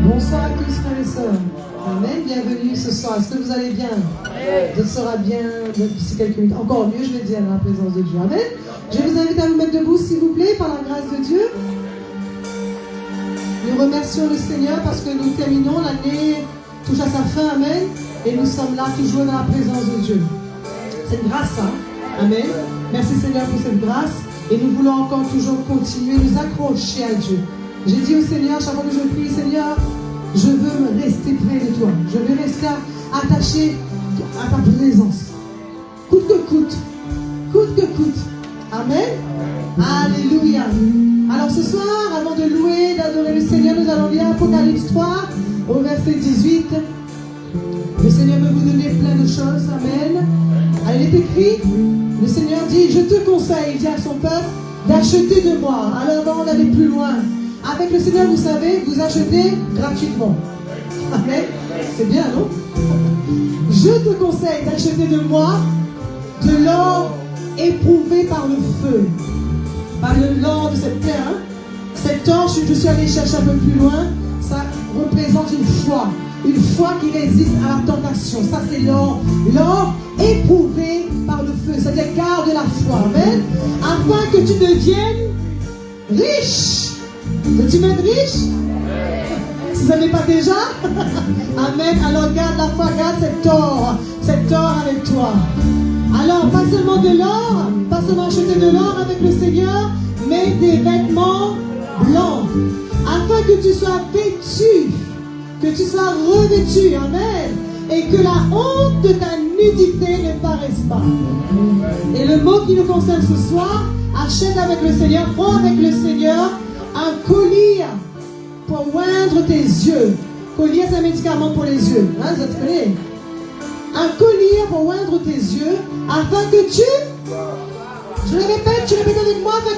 Bonsoir à tous, frères et sœurs. Amen. Bienvenue ce soir. Est-ce que vous allez bien? Vous serez bien d'ici quelques minutes. Encore mieux, je vais dire, dans la présence de Dieu. Amen. Je vous invite à vous mettre debout, s'il vous plaît, par la grâce de Dieu. Nous remercions le Seigneur parce que nous terminons, l'année touche à sa fin. Amen. Et nous sommes là toujours dans la présence de Dieu. C'est une grâce, hein? Amen. Merci Seigneur pour cette grâce. Et nous voulons encore toujours continuer, nous accrocher à Dieu. J'ai dit au Seigneur, chaque fois que je prie, Seigneur, je veux rester près de toi. Je veux rester attaché à ta présence. Coûte que coûte. Coûte que coûte. Amen. Alléluia. Alors ce soir, avant de louer, d'adorer le Seigneur, nous allons lire Apocalypse 3 au verset 18. Le Seigneur veut vous donner plein de choses. Amen. Alors, il est écrit, le Seigneur dit, je te conseille, il dit à son peuple, d'acheter de moi. Alors avant d'aller plus loin, avec le Seigneur, vous savez, vous achetez gratuitement. Amen. C'est bien, non? Je te conseille d'acheter de moi de l'or éprouvé par le feu. Par l'or de cette terre. Hein? Cet or, je suis allé chercher un peu plus loin, ça représente une foi. Une foi qui résiste à la tentation. Ça, c'est l'or. L'or éprouvé par le feu. C'est-à-dire, garde la foi. Amen. Afin que tu deviennes riche. Veux-tu être riche? Si vous n'avez pas déjà? Amen. Alors garde la foi, garde cet or avec toi. Alors, pas seulement de l'or, pas seulement acheter de l'or avec le Seigneur, mais des vêtements blancs. Afin que tu sois vêtu, que tu sois revêtu. Amen. Et que la honte de ta nudité ne paraisse pas. Et le mot qui nous concerne ce soir, achète avec le Seigneur, prends avec le Seigneur un collier pour oindre tes yeux. Collier, c'est un médicament pour les yeux. Hein, vous connaissez? Un collier pour oindre tes yeux, afin que tu... Je le répète, tu répètes avec moi, afin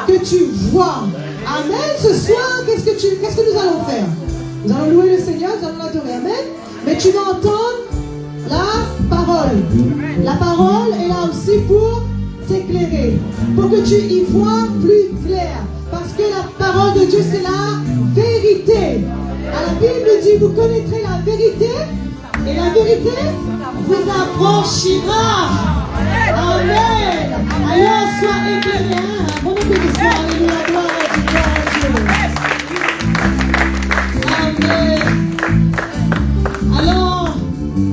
que tu vois. Amen. Ce soir, qu'est-ce que nous allons faire? Nous allons louer le Seigneur, nous allons l'adorer. Amen. Mais tu vas entendre la parole. La parole est là aussi pour t'éclairer, pour que tu y vois plus clair. Parce que la parole de Dieu, c'est la vérité. La Bible dit, vous connaîtrez la vérité, et la vérité vous affranchira. Amen. Alors, sois éclairé. Bon applaudissement. Alléluia. Gloire à Dieu. Amen. Alors,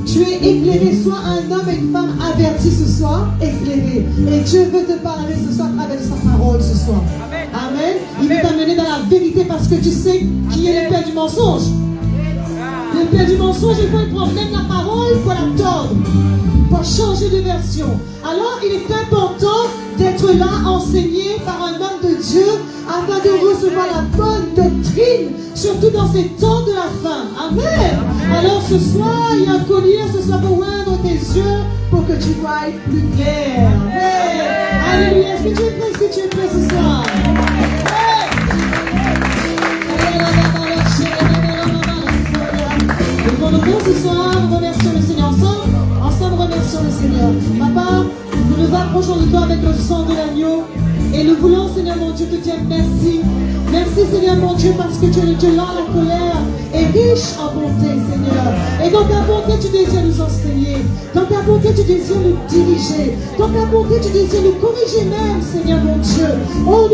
tu es éclairé. Sois un homme et une femme avertis ce soir. Éclairé. Et Dieu veut te parler ce soir avec sa parole ce soir. Amen. Il veut t'amener dans la vérité parce que tu sais qui est le père du mensonge. Le père du mensonge, il faut prendre même la parole pour la tordre, pour changer de version. Alors, il est important d'être là, enseigné par un homme de Dieu, afin de recevoir la bonne doctrine, surtout dans ces temps de la fin. Amen. Alors, ce soir, il y a un collier, ce soir, pour oindre tes yeux, pour que tu voies plus clair. Amen. Alléluia. Est-ce que tu es prêt? Est-ce que tu es prêt ce soir? Nous ce soir, nous remercions le Seigneur ensemble remercions le Seigneur. Papa, nous nous approchons de toi avec le sang de l'agneau et nous voulons, Seigneur mon Dieu, te dire merci. Merci Seigneur mon Dieu parce que tu es le Dieu lent à la colère et riche en bonté, Seigneur. Et dans ta bonté, tu désires nous enseigner. Dans ta bonté, tu désires nous diriger. Dans ta bonté, tu désires nous corriger même, Seigneur mon Dieu. Oh,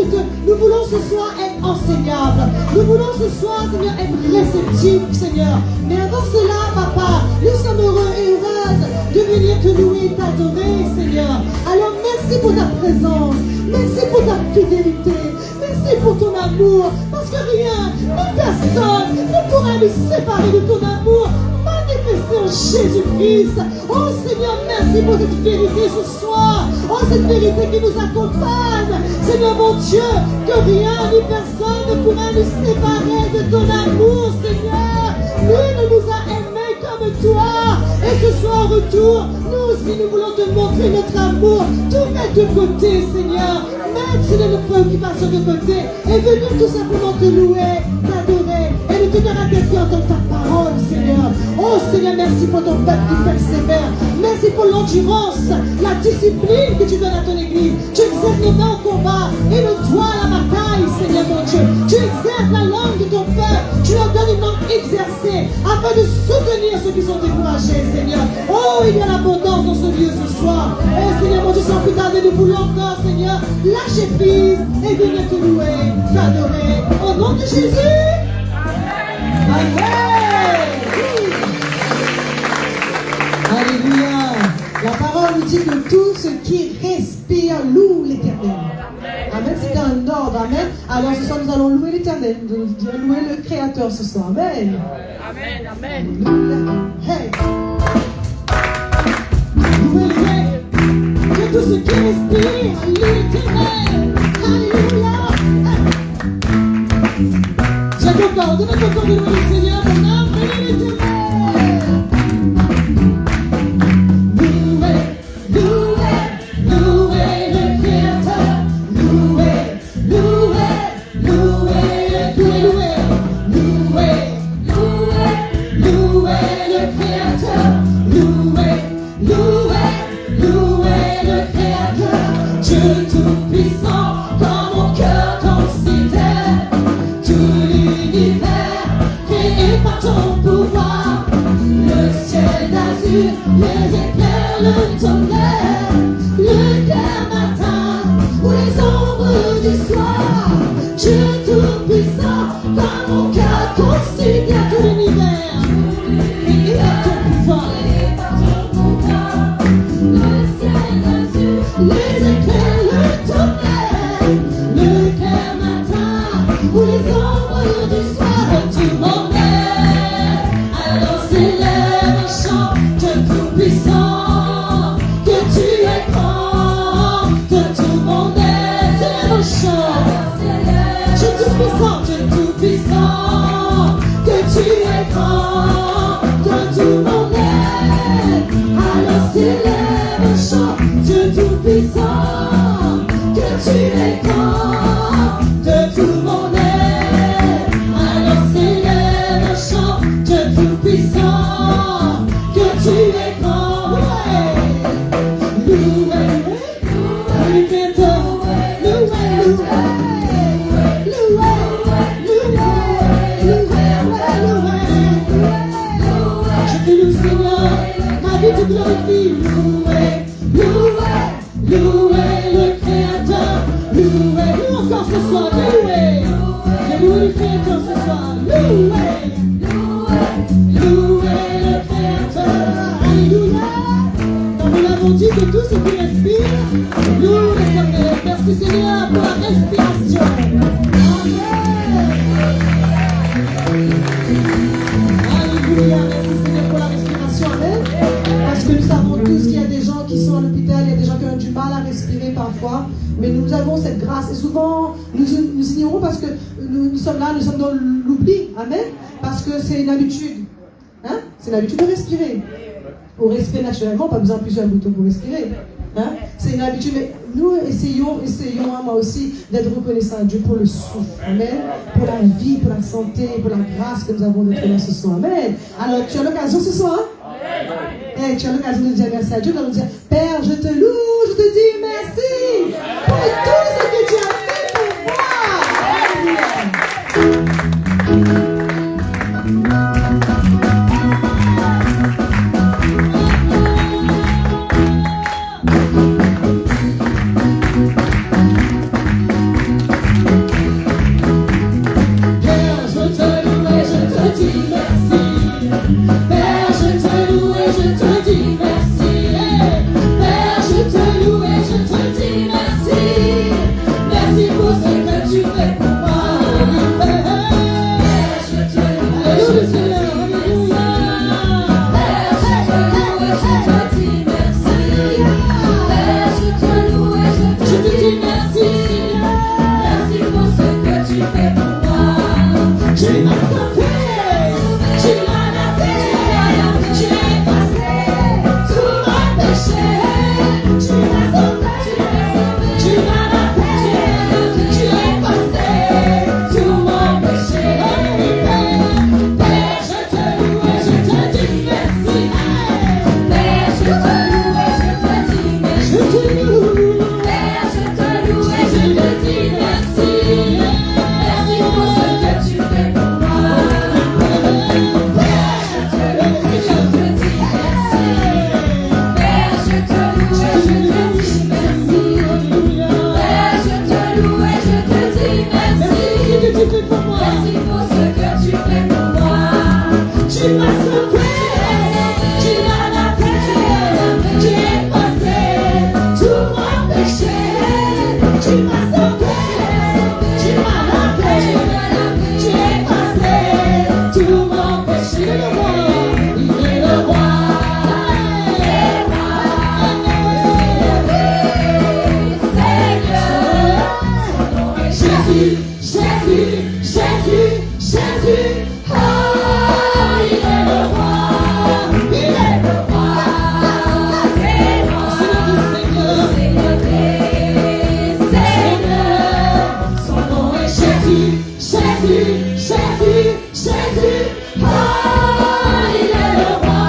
nous voulons ce soir être enseignables. Nous voulons ce soir, Seigneur, être réceptifs, Seigneur. Mais avant cela, Papa, nous sommes heureux et heureuses de venir te louer et t'adorer, Seigneur. Alors merci pour ta présence. Merci pour ta fidélité. Merci pour ton amour. Parce que rien, ni personne ne pourra nous séparer de ton amour manifesté en Jésus-Christ. Oh Seigneur, merci pour cette vérité ce soir. Oh, cette vérité qui nous accompagne. Seigneur mon Dieu, que rien ni personne ne pourra nous séparer de ton amour, Seigneur. Lui ne nous a aimés comme toi. Et ce soir, au retour, nous aussi, nous voulons te montrer notre amour. Tout mettre de côté, Seigneur. Mettre nos préoccupations de côté. Et venir tout simplement te louer, t'adorer. Et de tenir à tes pieds dans ta parole, Seigneur. Oh, Seigneur, merci pour ton peuple qui persévère. Merci pour l'endurance, la discipline que tu donnes à ton église. Tu exerces nos mains au combat et le doigt à la bataille, Seigneur mon Dieu. Tu exerces la langue de ton peuple. Tu afin de soutenir ceux qui sont découragés, Seigneur. Oh, il y a l'abondance dans ce lieu ce soir. Oh, Seigneur, mon Dieu, sans plus tarder, nous voulons encore, Seigneur, lâcher prise et venir te louer, t'adorer. Au nom de Jésus. Amen. Alléluia. La parole nous dit que tout ce qui respire loue l'Éternel. Amen. C'est un ordre. Amen. Alors ce soir, nous allons louer l'Éternel. Nous allons louer le Créateur ce soir. Amen. Amen. Amen. Alléluia. Hey. Louez-le. Que tout ce qui respire loue l'Éternel. Alléluia. J'ai encore. Donne encore de louer le Seigneur. Mon âme, louez l'Éternel. Les éclairs, le tonnerre, le clair matin ou les ombres du soir. Dieu tout-puissant, dans mon cœur constitue à tout l'univers. Et par ton pouvoir, le ciel azur, les éclairs, le tonnerre, le clair matin ou les ombres du soir. Tu m'en es, alors célèbre un chant. Puissant, que tu es grand, que tout mon être est le chant. Dieu tout-puissant, que tu es grand, que tout mon être. Alors célèbre un chant. Dieu tout-puissant, que tu es grand, que tout mon être. Alors célèbre un chant. Dieu tout-puissant, que tu es grand. Tu glorifies, louez le Créateur, louez encore ce soir, louez le Créateur ce soir, louez le Créateur, alléluia. Comme nous l'avons dit, que tout ce qui respire, loue l'Éternel. Merci Seigneur pour la respiration. Alléluia, merci Seigneur pour la respiration, amen. Parce que nous savons tous qu'il y a des gens qui sont à l'hôpital, il y a des gens qui ont du mal à respirer parfois, mais nous avons cette grâce et souvent nous ignorons parce que nous sommes là, nous sommes dans l'oubli, amen, parce que c'est une habitude, hein? C'est l'habitude de respirer. On respire naturellement, pas besoin de plusieurs boutons pour respirer. Hein? C'est une habitude, mais nous essayons hein, moi aussi, d'être reconnaissants à Dieu pour le souffle, amen, pour la vie, pour la santé, pour la grâce que nous avons d'être là ce soir, amen. Alors, tu as l'occasion ce soir, hein? Tu as l'occasion de dire merci à Dieu, de nous dire, Père, je te loue, je te dis merci pour tout ce que tu as fait pour moi. Alléluia. Jésus, oh, il est le roi,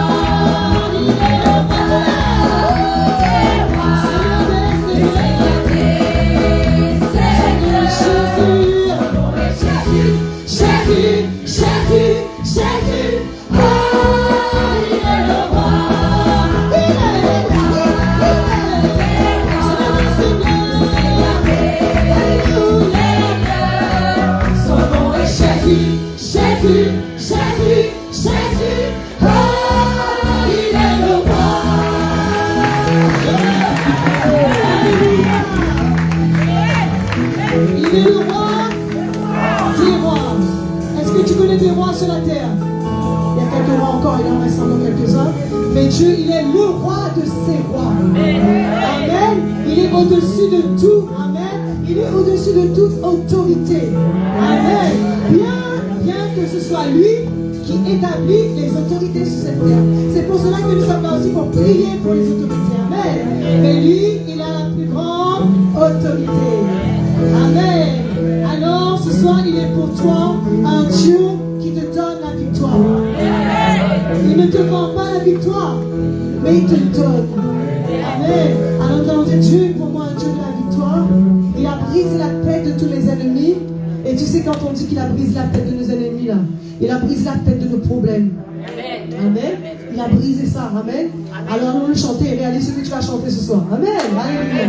il est le roi de la sur la terre. Il y a quelques rois encore, il en reste encore quelques-uns. Mais Dieu, il est le roi de ces rois. Amen. Il est au-dessus de tout. Amen. Il est au-dessus de toute autorité. Amen. Bien que ce soit lui qui établit les autorités sur cette terre. C'est pour cela que nous sommes là aussi pour prier pour les autorités. Amen. Mais lui, il a la plus grande autorité. Amen. Alors, ce soir, il est pour toi un Dieu qui te donne la victoire. Il ne te vend pas la victoire, mais il te donne. Amen. Alors nous allons dire, Dieu est pour moi un Dieu de la victoire. Il a brisé la tête de tous les ennemis. Et tu sais, quand on dit qu'il a brisé la tête de nos ennemis, là, il a brisé la tête de nos problèmes. Amen. Il a brisé ça. Amen. Alors nous allons le chanter et réaliser ce que tu vas chanter ce soir. Amen. Alléluia.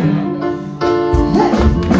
Hey.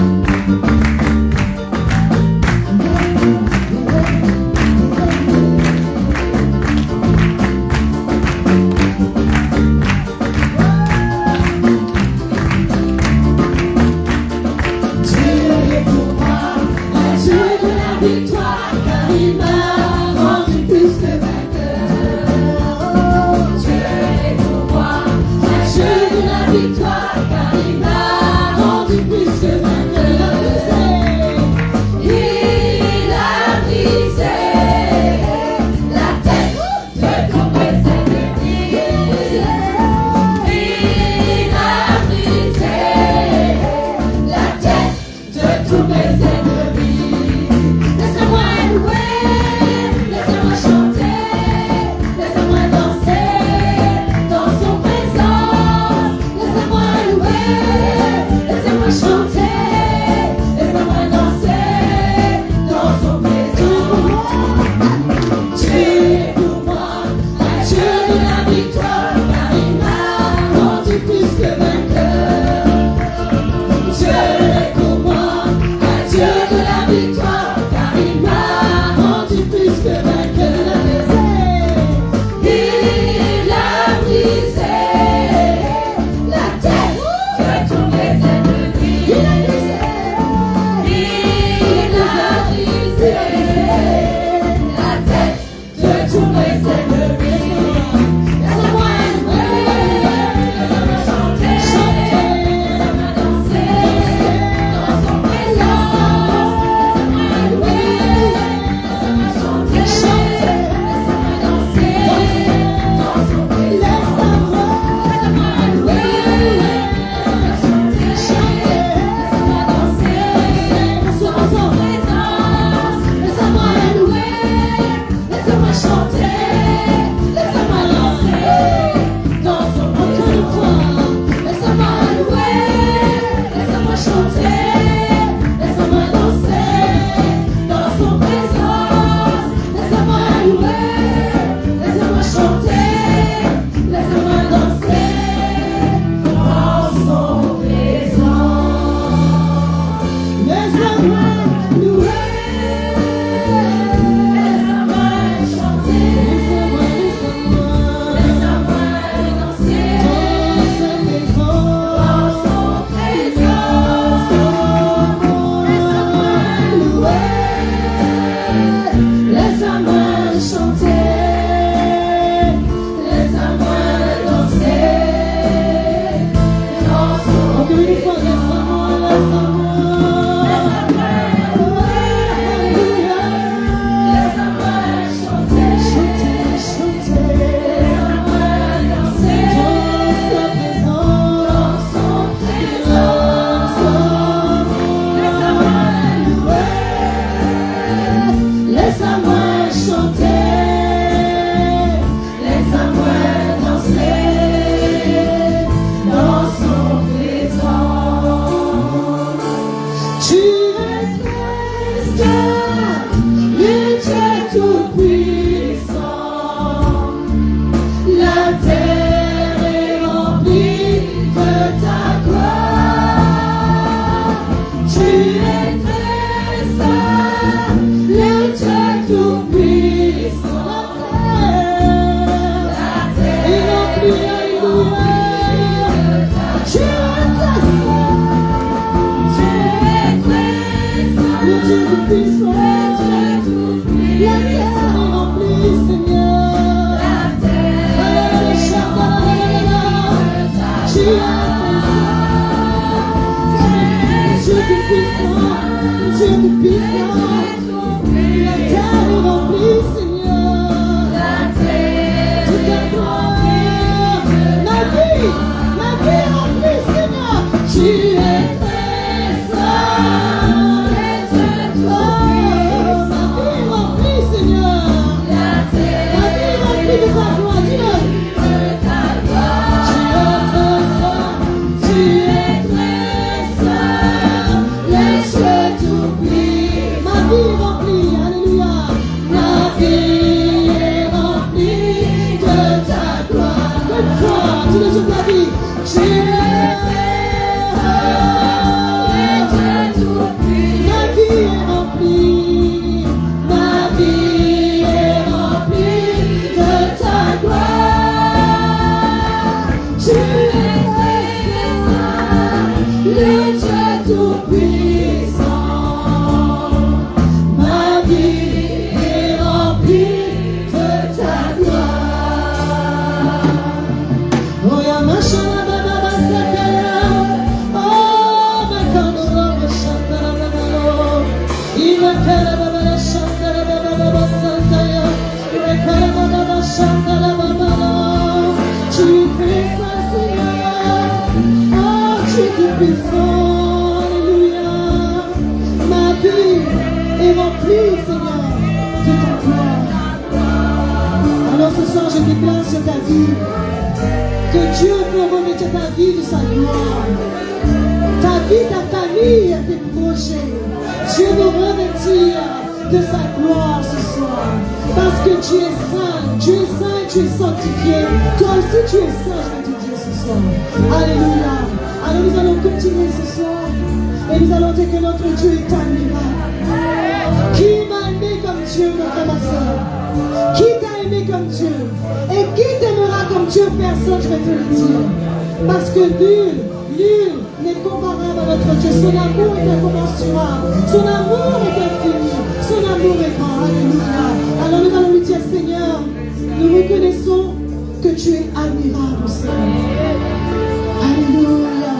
Laisse-moi Tu es tout puissant. La terre est remplie, Seigneur. Tout est gloire. Ma vie est remplie, Seigneur. Tu es très saint. Oh, ma vie est remplie, Seigneur. Ma vie est remplie de ta gloire. Dis-le. Ce soir, je déclare sur ta vie que Dieu peut remettre ta vie de sa gloire. Ta vie, ta famille, tes projets. Dieu veut revêtir de sa gloire ce soir. Parce que tu es saint, tu es sanctifié. Toi aussi, tu es saint, je vais te dire ce soir. Alléluia. Alors nous allons continuer ce soir. Et nous allons dire que notre Dieu est admirable. Qui m'a aimé comme Dieu, mon frère, ma soeur? Qui t'a aimé comme Dieu? Et qui t'aimera comme Dieu? Personne, je vais te le dire. Parce que nul n'est comparable à notre Dieu. Son amour est incommensurable. Son amour est infini. Son amour est grand. Alléluia. Alors nous allons lui dire, Seigneur, nous reconnaissons que tu es admirable, Seigneur. Alléluia.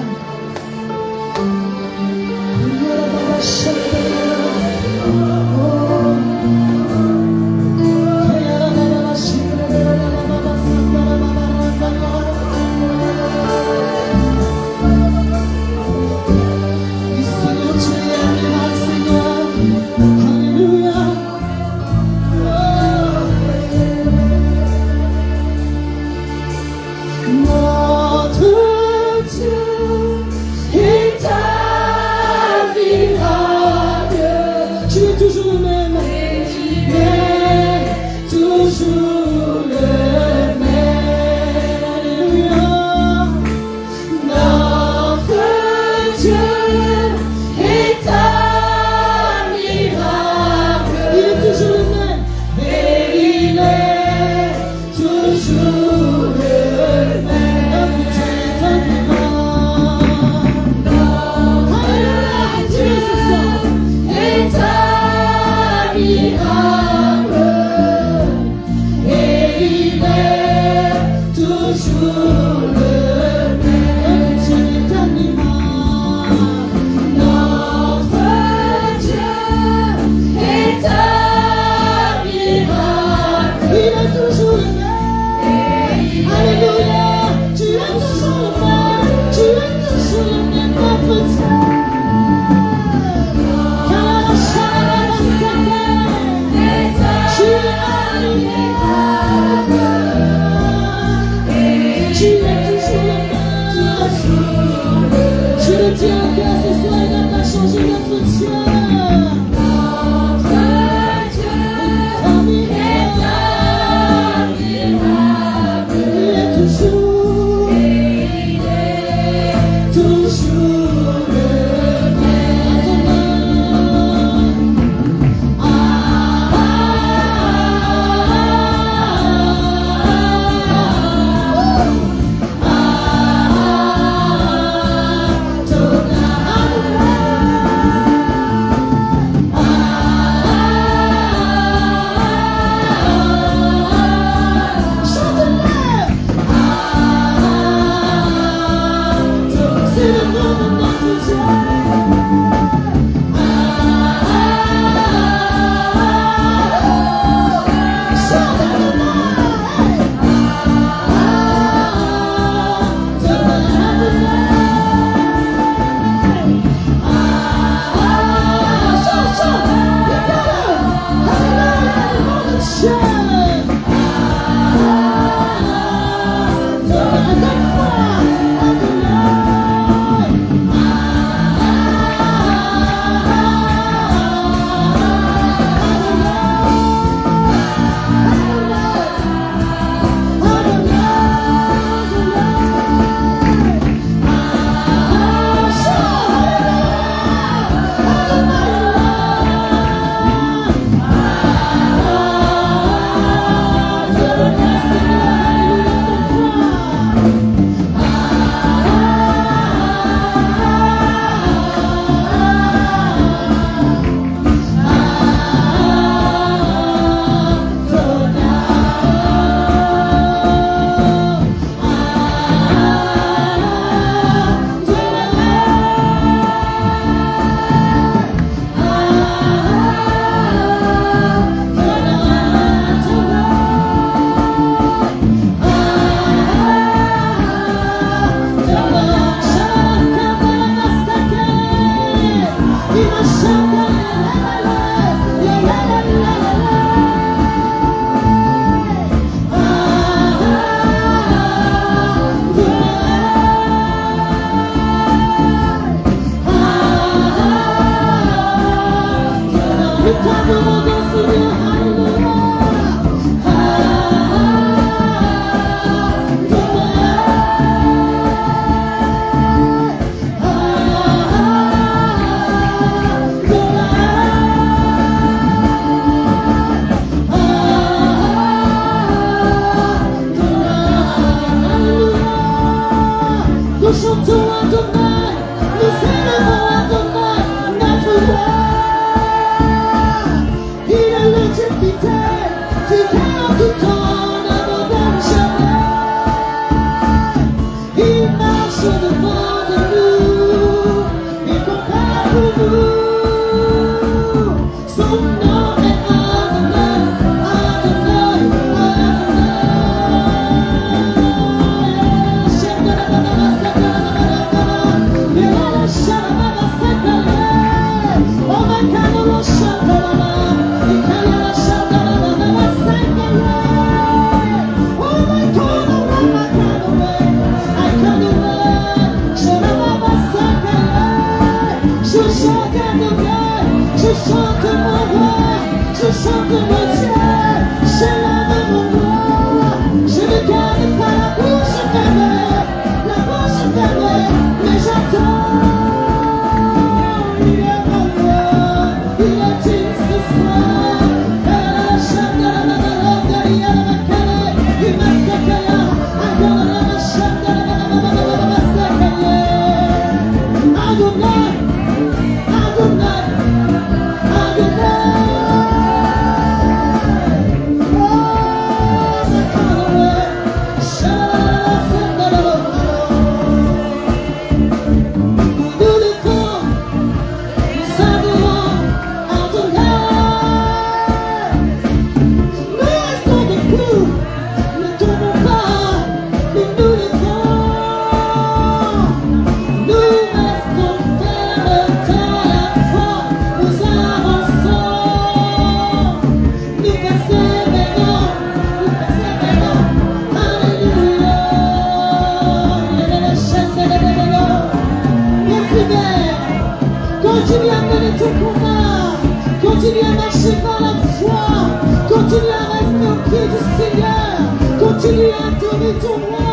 Continue à rester au pied du Seigneur. Continue à adorer ton roi.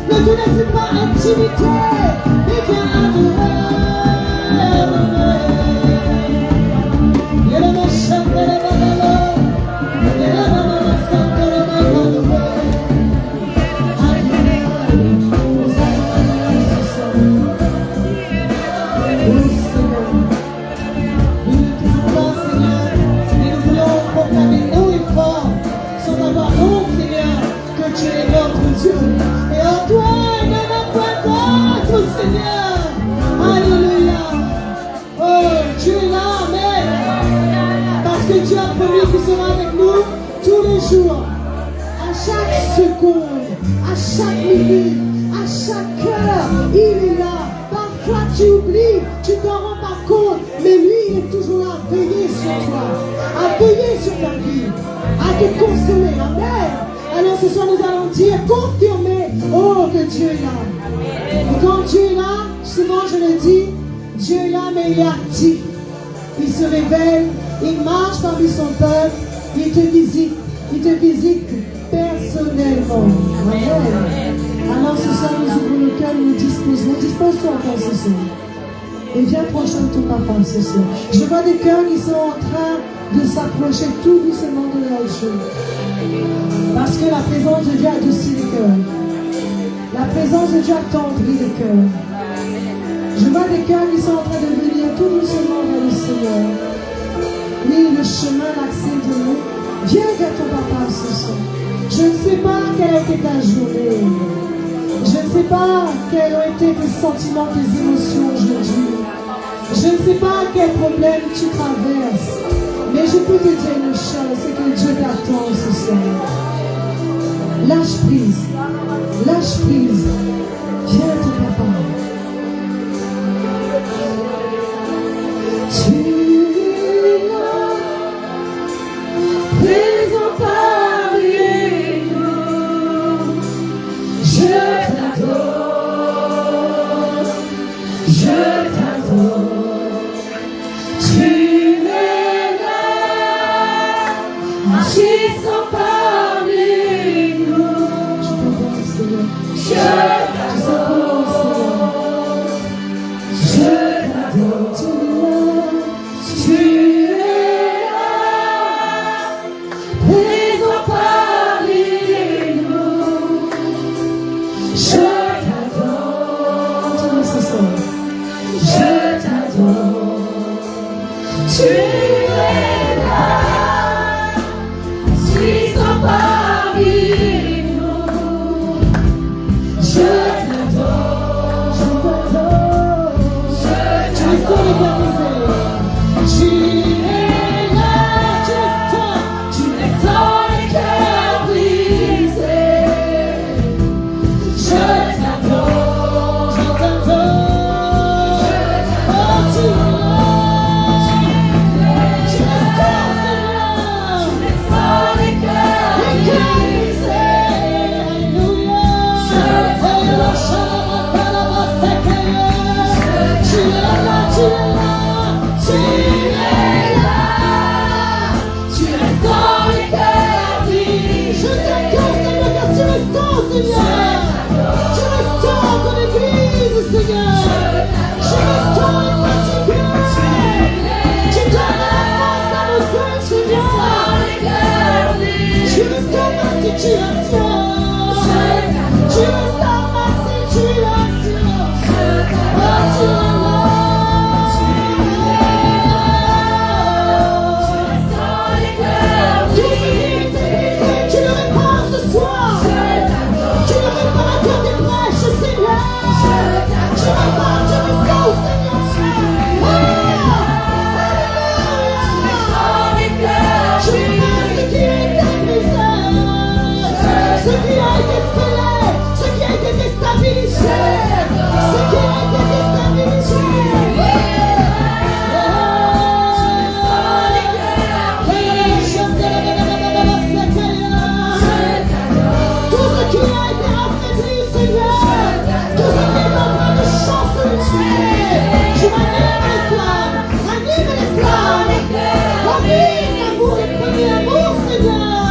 Ne te laisse pas intimider. Mais viens adorer. Qui sera avec nous tous les jours, à chaque seconde, à chaque minute, à chaque heure, il est là. Parfois tu oublies, tu t'en rends pas compte, mais lui il est toujours là à veiller sur toi, à veiller sur ta vie, à te consoler. Amen. Alors ce soir nous allons dire, confirmer, oh que Dieu est là. Et quand Dieu est là, souvent je le dis, Dieu est là mais il est actif. Il se révèle, il marche parmi son peuple, il te visite personnellement. Amen. Alors ce soir, nous ouvrons le cœur, nous disposons. Dispose-toi encore ce soir. Et viens proche de ton papa ce soir. Je vois des cœurs qui sont en train de s'approcher tout doucement de leur Dieu. Parce que la présence de Dieu adoucit les cœurs. La présence de Dieu attendrit les cœurs. Je vois des cœurs qui sont en train de venir tout doucement vers le Seigneur. Oui, le chemin, l'accès de nous. Viens vers ton papa ce soir. Je ne sais pas quelle a été ta journée. Je ne sais pas quels ont été tes sentiments, tes émotions aujourd'hui. Je ne sais pas quel problème tu traverses. Mais je peux te dire une chose, c'est que Dieu t'attend ce soir. Lâche prise. Lâche prise. Viens à ton papa. Tu es là, présent parmi nous. Je t'adore, tu es là, agissant parmi nous. Je t'adore, tu es là, présent parmi nous. Je t'adore, tu es là, agissant parmi nous. Je t'adore, tu es là, tu restaures les cœurs brisés. Je t'adore, oh tu es là, tu restaures les cœurs brisés. Alléluia. Tu es là, tu es là, tu es là, tu restaures les cœurs brisés. Je t'adore, Seigneur, car tu restaures, Seigneur. Tu restaures ton église, Seigneur. Tu restaures les fatigués. Tu donnes la force à nos âmes, Seigneur. Tu restaures ma situation. Tu restaures ma situation. Oh, tu es là. Tu le répares ce soir. Tu le répares à cœur des brèches, Seigneur. Tu répares, tu restaures, Seigneur. Tu répares ce qui a été brisé, ce qui a été fêlé, ce qui a été déstabilisé, ce qui a été déstabilisé. Tout ce qui a été affaibli, Seigneur, tout ce qui est en train de chanceler, je m'anime les flammes, anime les flammes, anime l'amour, les premiers amours, Seigneur.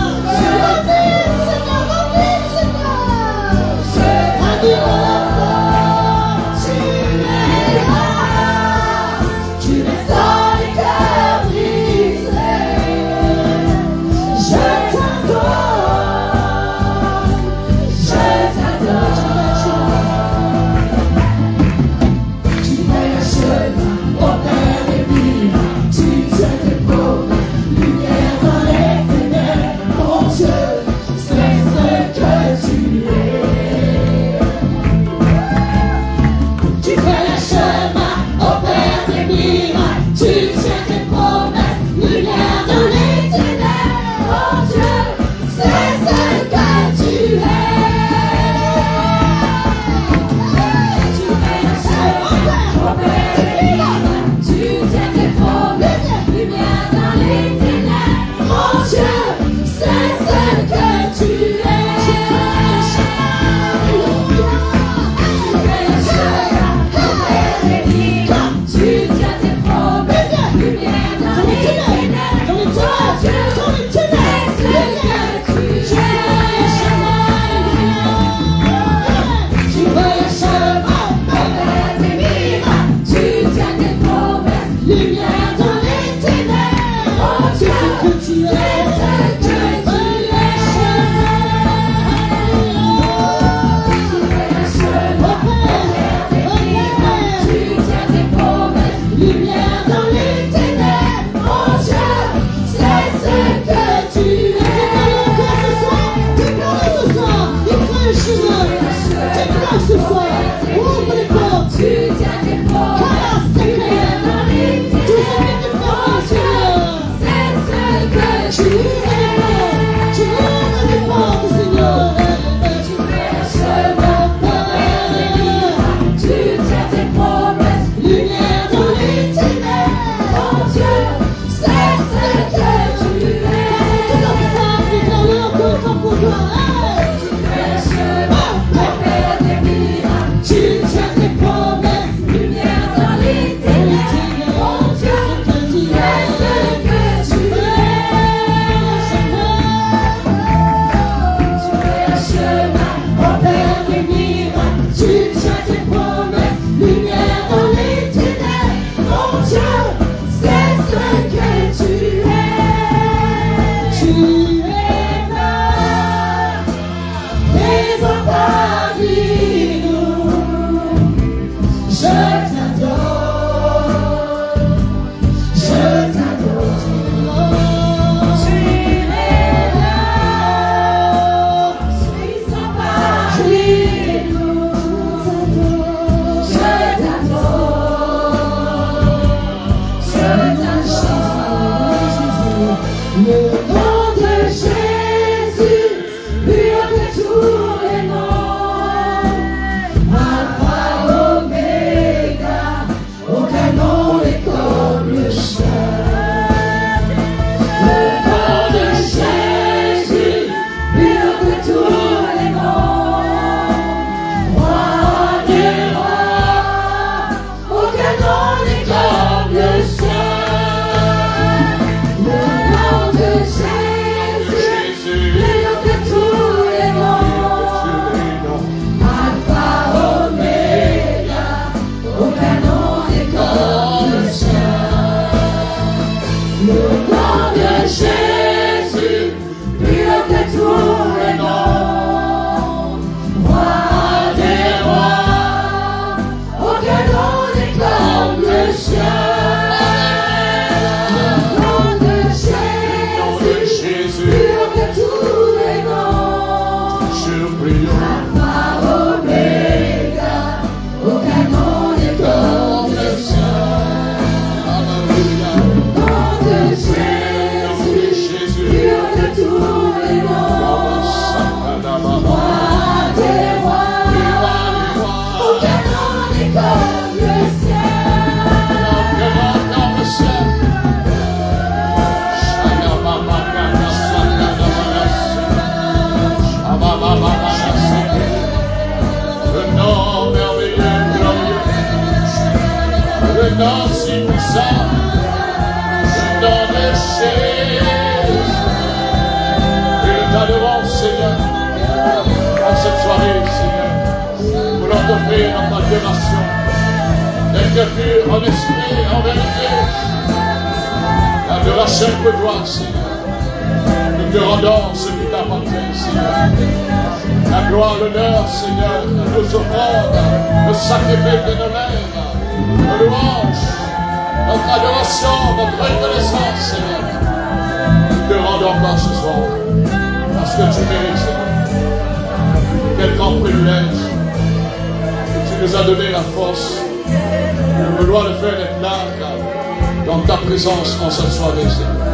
En cette soirée, Seigneur.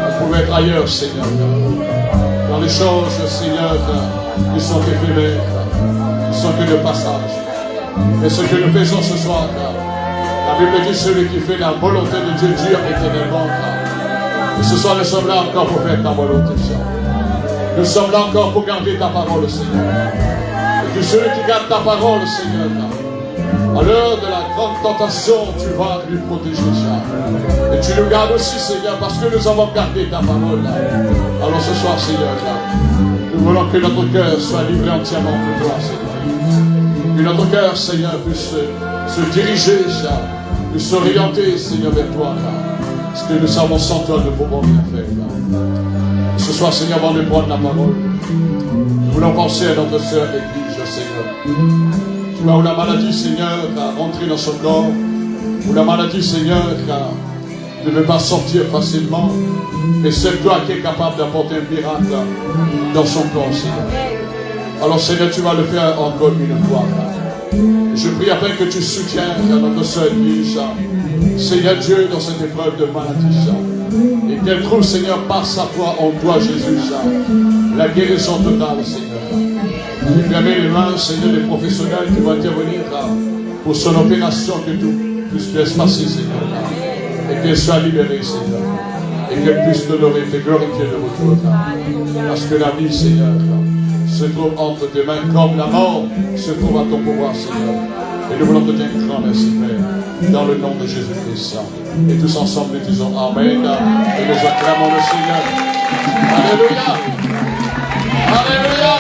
On pouvait être ailleurs, Seigneur. Dans les choses, Seigneur, qui sont éphémères, qui sont que de passage. Mais ce que nous faisons ce soir, la Bible dit celui qui fait la volonté de Dieu dure éternellement. Et ce soir, nous sommes là encore pour faire ta volonté, Seigneur. Nous sommes là encore pour garder ta parole, Seigneur. Et que celui qui garde ta parole, Seigneur, à l'heure de la grande tentation, tu vas lui protéger, Seigneur. Et tu nous gardes aussi, Seigneur, parce que nous avons gardé ta parole. Alors ce soir, Seigneur, nous voulons que notre cœur soit livré entièrement pour toi, Seigneur. Que notre cœur, Seigneur, puisse se diriger, Seigneur, puisse s'orienter, Seigneur, vers toi, parce que nous savons sans toi, nous pouvons rien faire. Et ce soir, Seigneur, avant de prendre la parole, nous voulons penser à notre sœur Église, Seigneur. Tu vois, où la maladie, Seigneur, a rentré dans son corps, où la maladie, Seigneur, ne veut pas sortir facilement, mais c'est toi qui es capable d'apporter un miracle dans son corps, Seigneur. Alors, Seigneur, tu vas le faire encore une fois. Je prie afin que tu soutiennes notre sœur Église, Seigneur Dieu, dans cette épreuve de maladie, et qu'elle trouve, Seigneur, par sa foi en toi, Jésus, la guérison totale, Seigneur. Et puis avec les mains, Seigneur, des professionnels qui vont intervenir pour son opération, que tout puisse bien se passer, Seigneur. Et qu'elle soit libérée, Seigneur. et qu'elle puisse t'honorer, te glorifier de retour. Parce que la vie, Seigneur, se trouve entre tes mains comme la mort se trouve à ton pouvoir, Seigneur. Et nous voulons te dire un grand merci, Père, dans le nom de Jésus-Christ. Et tous ensemble, nous disons Amen. Et nous acclamons le Seigneur. Alléluia. Alléluia.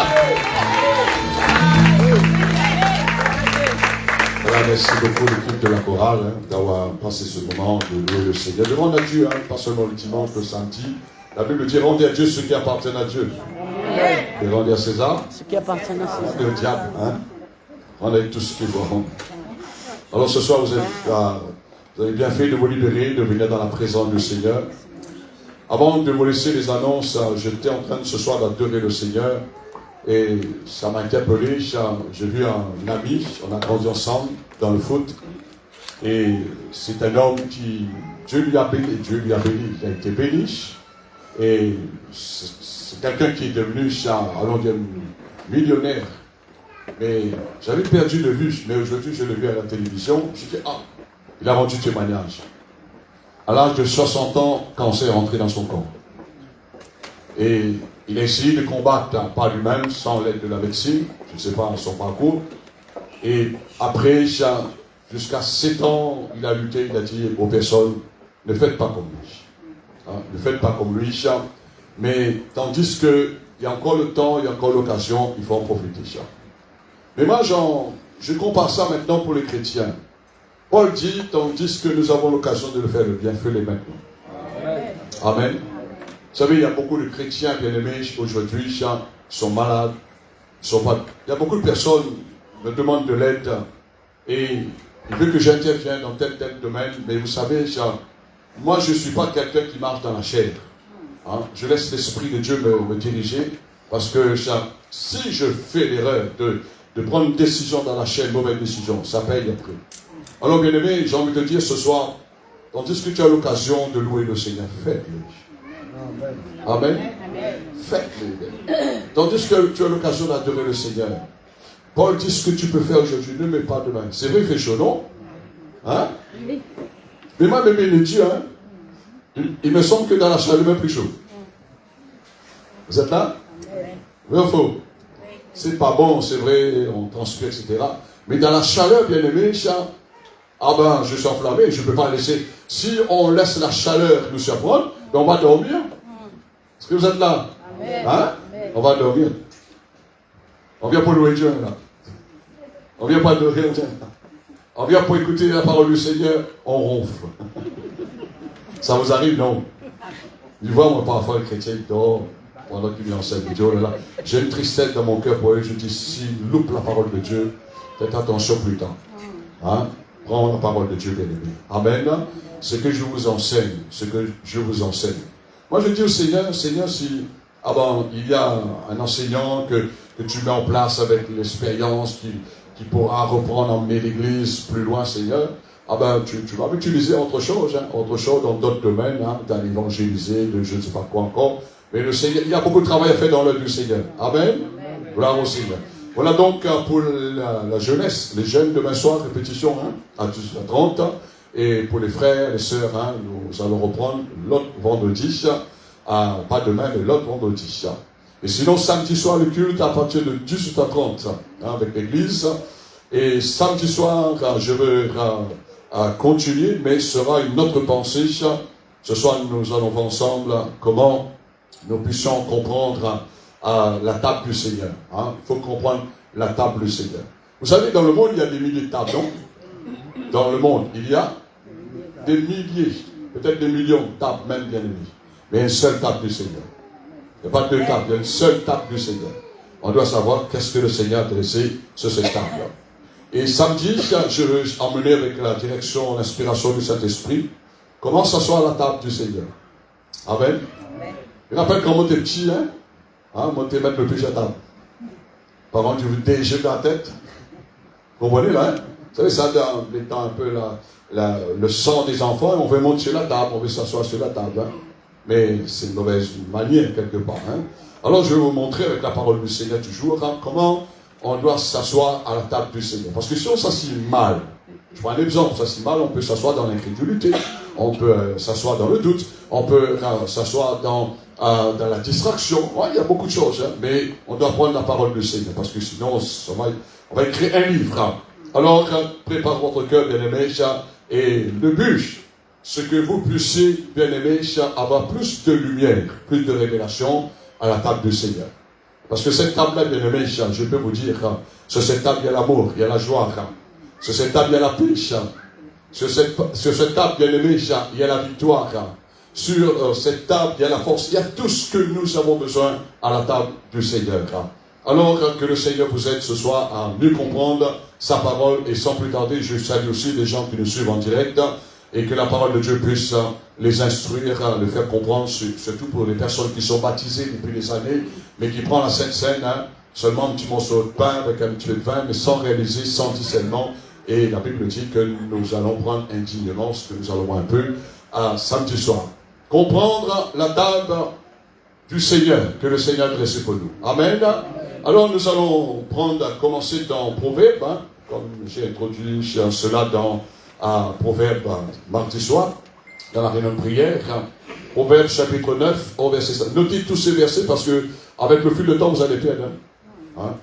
Voilà, merci beaucoup l'équipe de la chorale d'avoir passé ce moment de louer le Seigneur. De rendre à Dieu, pas seulement le dimanche, le samedi. La Bible dit rendez à Dieu ce qui appartient à Dieu. Et rendez à César Ce qui appartient à César. Rendez au diable. Rendez tout ce qu'il faut rendre. Alors ce soir, vous avez bien fait de vous libérer, de venir dans la présence du Seigneur. Avant de vous laisser les annonces, j'étais en train ce soir d'adorer le Seigneur. Et ça m'a interpellé. J'ai vu un ami, on a grandi ensemble dans le foot. Et c'est un homme qui, Dieu lui a béni, il a été béni. Et c'est quelqu'un qui est devenu, allons dire, millionnaire. Mais j'avais perdu de vue, mais aujourd'hui je l'ai vu à la télévision. Je dis, il a rendu témoignage. À l'âge de 60 ans, cancer est rentré dans son corps. Et il a essayé de combattre par lui-même, sans l'aide de la médecine, je ne sais pas son parcours. Et après, jusqu'à 7 ans, il a lutté, il a dit aux personnes, ne faites pas comme lui. Ne faites pas comme lui, mais tandis qu'il y a encore le temps, il y a encore l'occasion, il faut en profiter. Mais moi, je compare ça maintenant pour les chrétiens. Paul dit, tandis que nous avons l'occasion de le faire, le bien, fais-le maintenant. Amen. Vous savez, il y a beaucoup de chrétiens bien-aimés aujourd'hui qui sont malades. Il y a beaucoup de personnes qui me demandent de l'aide et ils veulent que j'intervienne dans tel domaine. Mais vous savez, moi, je ne suis pas quelqu'un qui marche dans la chair. Je laisse l'Esprit de Dieu me diriger parce que si je fais l'erreur de prendre une décision dans la chair, une mauvaise décision, ça paye après. Alors, bien-aimé, j'ai envie de te dire ce soir, tandis que tu as l'occasion de louer le Seigneur, faites-le. Amen. Faites-le. Tandis que tu as l'occasion d'adorer le Seigneur. Paul dit ce que tu peux faire aujourd'hui, ne mets pas demain. C'est vrai, il fait chaud, non? Mais moi, le bénédict, il me semble que dans la chaleur, il est plus chaud. Vous êtes là? Oui ou faux? C'est pas bon, c'est vrai, on transpire, etc. Mais dans la chaleur, bien aimé, je suis enflammé, je ne peux pas laisser. Si on laisse la chaleur nous surprendre, on va dormir. Est-ce que vous êtes là? On va dormir. On vient pour louer Dieu, là. On vient pas adorer, on vient pour écouter la parole du Seigneur, on ronfle. Ça vous arrive, non? Tu vois, moi, parfois, le chrétien, il dort pendant qu'il m'enseigne. Il dit, oh là là, j'ai une tristesse dans mon cœur pour eux. Je dis, s'il loupe la parole de Dieu, faites attention plus tard. Prends la parole de Dieu, bien aimé. Amen. Ce que je vous enseigne, Moi, je dis au Seigneur, si il y a un enseignant que tu mets en place avec l'expérience qui pourra reprendre, emmener l'église plus loin, Seigneur, tu vas utiliser autre chose dans d'autres domaines, dans l'évangéliser, de je ne sais pas quoi encore. Mais le Seigneur, il y a beaucoup de travail à faire dans l'œuvre du Seigneur. Amen. Gloire au Seigneur. Voilà donc pour la jeunesse, les jeunes, demain soir, répétition à 18h30. Et pour les frères, les sœurs, nous allons reprendre l'autre vendredi, pas demain, mais l'autre vendredi. Et sinon, samedi soir, le culte à partir de 18h30 avec l'église. Et samedi soir, je veux continuer, mais ce sera une autre pensée. Ce soir, nous allons voir ensemble comment nous puissions comprendre la table du Seigneur. Il faut comprendre la table du Seigneur. Vous savez, dans le monde, il y a des milliers de tables, non? Dans le monde, il y a des milliers, peut-être des millions de tables, même bien aimées. Mais une seule table du Seigneur. Il n'y a pas deux tables, il y a une seule table du Seigneur. On doit savoir qu'est-ce que le Seigneur a laissé sur cette table-là. Et samedi, je veux emmener avec la direction, l'inspiration du Saint-Esprit, comment s'asseoir à la table du Seigneur. Amen. Je rappelle quand on était petit, on était mettre le pied à la table. Par contre, je vous déjeuner la tête. Vous comprenez là, Vous savez, ça, dans les temps un peu le sang des enfants, on veut monter sur la table, on veut s'asseoir sur la table. Mais c'est une mauvaise manière quelque part. Alors je vais vous montrer avec la parole du Seigneur toujours comment on doit s'asseoir à la table du Seigneur. Parce que si on s'assied mal, Je prends un exemple, ça c'est mal, on peut s'asseoir dans l'incrédulité, on peut s'asseoir dans le doute, on peut s'asseoir dans la distraction. Ouais, il y a beaucoup de choses, hein, mais on doit prendre la parole du Seigneur, parce que sinon on va écrire un livre. Hein. Alors, prépare votre cœur, bien-aimé, et le but, c'est que vous puissiez, bien-aimé, avoir plus de lumière, plus de révélation à la table du Seigneur. Parce que cette table-là, bien-aimé, je peux vous dire, sur cette table, il y a l'amour, il y a la joie. Sur cette table, il y a la paix. Sur cette table, bien-aimé, il y a la victoire. Sur cette table, il y a la force. Il y a tout ce que nous avons besoin à la table du Seigneur. Alors que le Seigneur vous aide ce soir à mieux comprendre sa parole. Et sans plus tarder, je salue aussi les gens qui nous suivent en direct. Et que la parole de Dieu puisse les instruire, les faire comprendre, surtout pour les personnes qui sont baptisées depuis des années, mais qui prennent la Sainte Seine, seulement un petit morceau de pain avec un petit peu de vin, mais sans réaliser, sans discernement. Et la Bible dit que nous allons prendre indignement ce que nous allons voir un peu samedi soir. Comprendre la table du Seigneur, que le Seigneur dresse pour nous. Amen. Alors nous allons commencer dans Proverbe, comme j'ai introduit cela dans Proverbe mardi soir, dans la réunion de prière. Proverbe chapitre 9, au verset 5. Notez tous ces versets parce que avec le fil de temps, vous allez perdre. Hein?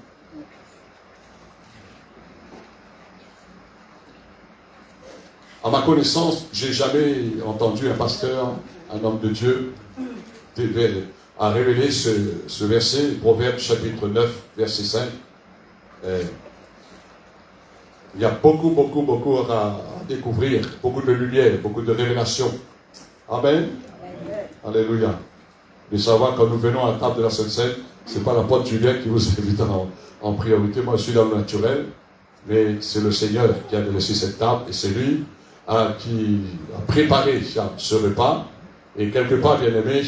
À ma connaissance, j'ai jamais entendu un pasteur, un homme de Dieu, à révéler ce verset, Proverbe chapitre 9, verset 5. Il y a beaucoup à découvrir, beaucoup de lumière, beaucoup de révélation. Amen. Alléluia. De savoir quand nous venons à la table de la Sainte Seine, ce n'est pas l'apôtre Julien qui vous invite en priorité. Moi, je suis dans le naturel, mais c'est le Seigneur qui a dressé cette table et c'est lui qui a préparé ce repas. Et quelque part, bien aimé,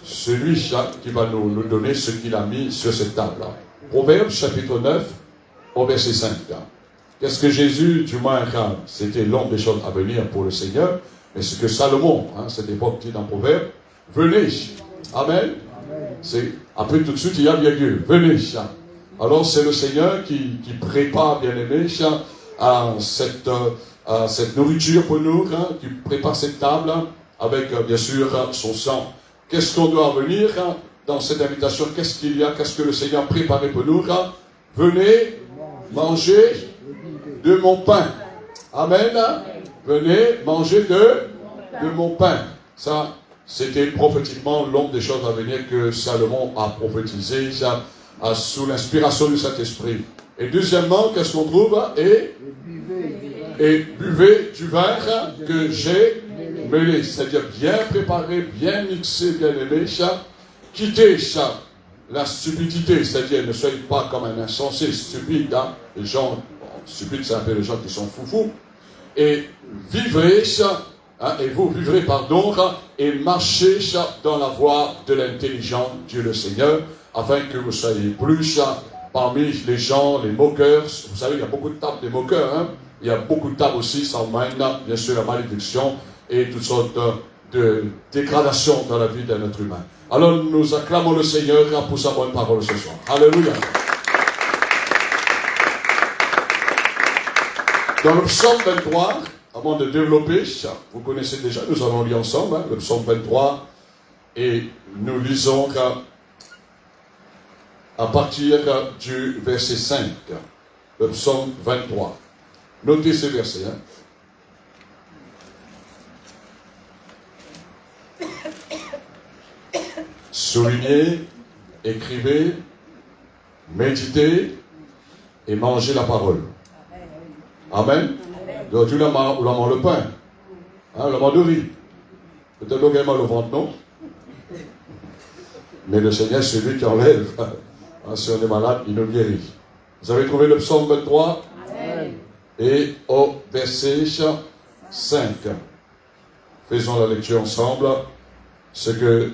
c'est lui qui va nous donner ce qu'il a mis sur cette table-là. Proverbe chapitre 9, au verset 5. Qu'est-ce que Jésus, du moins, c'était l'homme des choses à venir pour le Seigneur, mais ce que Salomon, cette époque dit dans Proverbe, venez. Amen. Après tout de suite, il y a bien Dieu. Venez. Alors c'est le Seigneur qui prépare, bien aimé, cette nourriture pour nous, qui prépare cette table avec, bien sûr, son sang. Qu'est-ce qu'on doit venir dans cette invitation? Qu'est-ce qu'il y a? Qu'est-ce que le Seigneur a préparé pour nous? Venez manger de mon pain. Amen. Venez manger de mon pain. Ça, c'était prophétiquement l'homme des choses à venir que Salomon a prophétisé sous l'inspiration du Saint-Esprit. Et deuxièmement, qu'est-ce qu'on trouve? Et buvez du vin que j'ai mêlé. C'est-à-dire bien préparé, bien mixé, bien aimé. Quittez la stupidité, c'est-à-dire ne soyez pas comme un insensé stupide. Les gens stupides, c'est un peu les gens qui sont foufous. Et vivrez, et vous vivrez, et marchez dans la voie de l'intelligent Dieu le Seigneur, afin que vous soyez plus parmi les gens, les moqueurs. Vous savez, il y a beaucoup de tables des moqueurs. Il y a beaucoup de tables aussi, ça emmène bien sûr la malédiction et toutes sortes de dégradations dans la vie d'un être humain. Alors nous acclamons le Seigneur pour sa bonne parole ce soir. Alléluia. Dans le psaume 23, avant de développer, vous connaissez déjà, nous avons lu ensemble, le psaume 23, et nous lisons à partir du verset 5, le psaume 23. Notez ces versets. Soulignez, écrivez, méditez et mangez la parole. Amen. Donc tu l'as le pain, le de riz. Peut-être également le ventre, non? Mais le Seigneur, c'est lui qui enlève. Si on est malade, il nous guérit. Vous avez trouvé le psaume 23? Amen. Et au verset 5. Faisons la lecture ensemble. Ce que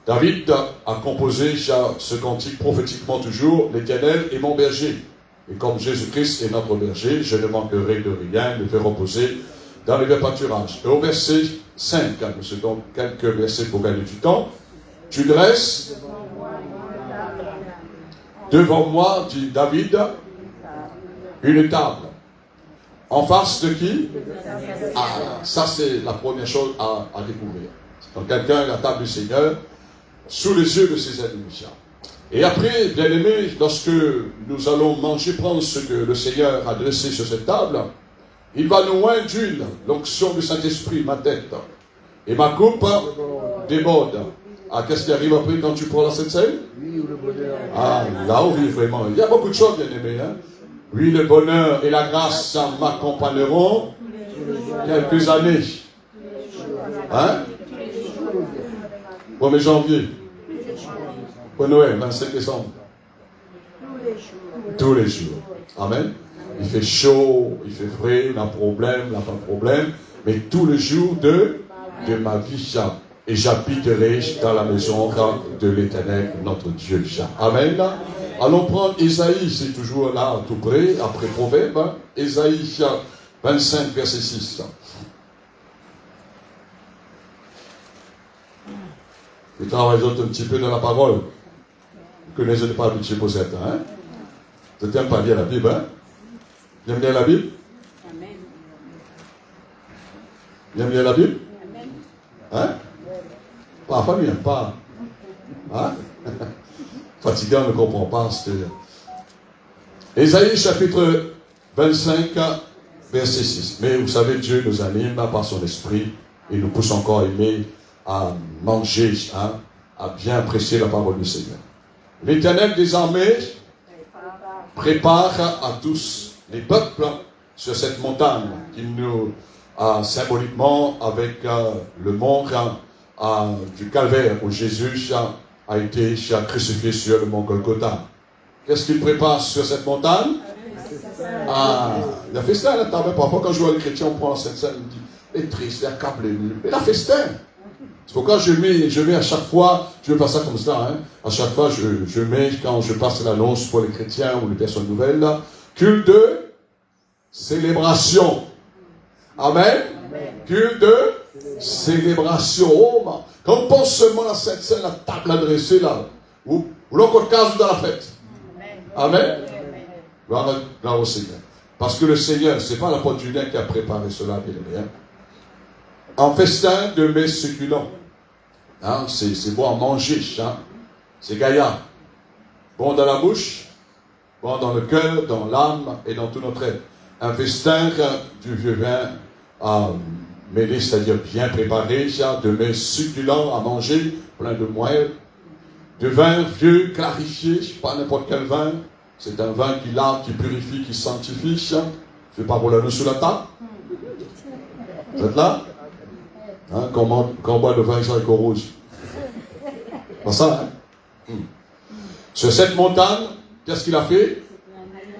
David a composé ce cantique prophétiquement toujours, l'Éternel est mon berger. Et comme Jésus-Christ est notre berger, je ne manquerai de rien, de faire reposer dans les verts pâturages. Et au verset 5, c'est donc quelques versets pour gagner du temps. Tu dresses devant moi, dit David, une table En face de qui? Ah, ça c'est la première chose à découvrir. Donc quelqu'un à la table du Seigneur, sous les yeux de ses ennemis. Et après, bien aimé, lorsque nous allons manger, prendre ce que le Seigneur a dressé sur cette table, il va nous oindre d'huile, l'onction du Saint-Esprit, ma tête. Et ma coupe déborde. Ah, qu'est-ce qui arrive après quand tu prends la Sainte Seine? Ah, là où vraiment. Il y a beaucoup de choses, bien aimé. Hein? Oui, le bonheur et la grâce m'accompagneront quelques années. Hein? 1er janvier. Pour Noël, 25 décembre. Tous les jours. Amen. Il fait chaud, il fait frais, il n'a pas de problème. Mais tous les jours de ma vie, et j'habiterai dans la maison de l'Éternel, notre Dieu. Amen. Allons prendre Ésaïe, c'est toujours là, tout près, après Proverbe. Ésaïe 25, verset 6. Je travaille un petit peu dans la parole. Vous connaissez pas habitué pour certains. Hein? Vous n'aimez pas lire la Bible. Hein? Vous aimez lire la Bible? Vous aimez lire la Bible? Hein? Pas famille, pas. Hein? Fatigant, ne comprend pas. Ésaïe chapitre 25, verset 6. Mais vous savez, Dieu nous anime par son esprit et nous pousse encore à aimer, à manger, hein, à bien apprécier la parole du Seigneur. L'Éternel des armées prépare à tous les peuples sur cette montagne qui nous symboliquement avec le mont du Calvaire où Jésus a été crucifié sur le mont Golgotha. Qu'est-ce qu'il prépare sur cette montagne? Il a festin à la table. Parfois quand je vois les chrétiens, on prend cette scène, on dit, il est triste, il est accablé. Mais il a festin. C'est pourquoi je mets à chaque fois, je ne veux pas ça comme ça, hein, à chaque fois je mets, quand je passe l'annonce pour les chrétiens ou les personnes nouvelles, là, culte de célébration. Amen. Culte de célébration. Oh, quand on pense seulement à cette scène, la table adressée là, ou l'autre case dans la fête. Amen. Gloire au Seigneur. Parce que le Seigneur, ce n'est pas l'apôtre Julien qui a préparé cela, bien aimé. En festin de mets succulents. Hein, c'est bon à manger. Hein. C'est gaillard. Bon dans la bouche, bon dans le cœur, dans l'âme et dans tout notre être. Un festin du vieux vin mêlé, c'est-à-dire bien préparé, de mets succulents à manger, plein de moelle. De vin vieux, clarifié, pas n'importe quel vin. C'est un vin qui lave, qui purifie, qui sanctifie. Je ne vais pas rouler sur la table. Vous êtes là? Hein, quand on boit le vin avec au rouge. Pas ça, hein? Sur cette montagne, qu'est-ce qu'il a fait?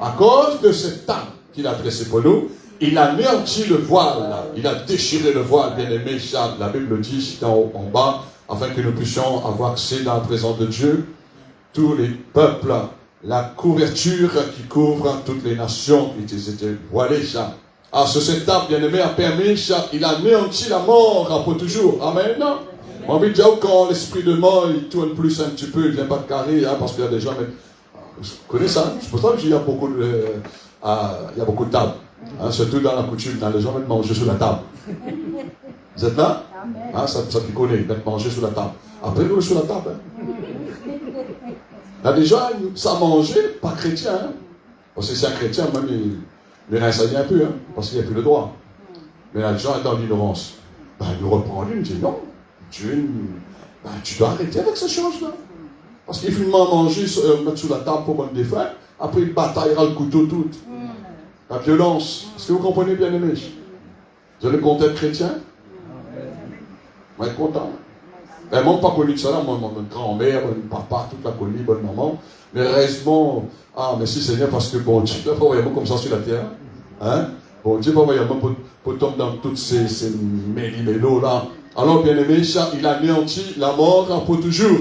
À cause de cette table qu'il a dressée pour nous, il a anéanti le voile. Il a déchiré le voile, bien aimé. La Bible le dit en bas, afin que nous puissions avoir accès dans la présence de Dieu. Tous les peuples, la couverture qui couvre toutes les nations, ils étaient voilés. Sur cette table, bien-aimé, a permis, il a anéanti la mort pour toujours. Amen. On veut dire quand l'esprit de mort, il tourne plus un petit peu, il ne vient pas de carré, hein, parce qu'il y a des gens, mais vous connaissez ça, c'est pour ça qu'il y a beaucoup de tables. Hein, surtout dans la coutume, les gens mettent manger sur la table. Vous êtes là? Hein, ça tu connais, mettre manger sur la table. Après, vous sur la table. Hein. Il y a des gens, ça manger, pas chrétien. Hein, parce que c'est un chrétien, même il réenseigne un peu, hein, parce qu'il n'y a plus le droit. Mais il y a des gens dans l'ignorance. Il nous reprend lui, il dit non, tu dois arrêter avec ces choses-là. Parce qu'il finit à manger, mettre sous la table pour bonne défaite, après il bataillera le couteau tout. La violence. Est-ce que vous comprenez, bien aimé? Vous allez compter être chrétien? Vous êtes content? Moi, je n'ai pas connu de ça, là. Mon grand-mère, mon papa, toute la connue, bonne maman. Mais réellement, merci Seigneur, parce que bon Dieu, pas vraiment comme ça sur la terre. Hein? Bon Dieu, pas vraiment pour tomber dans toutes ces méli-mélos là. Alors, bien aimé, il a anéanti la mort pour toujours.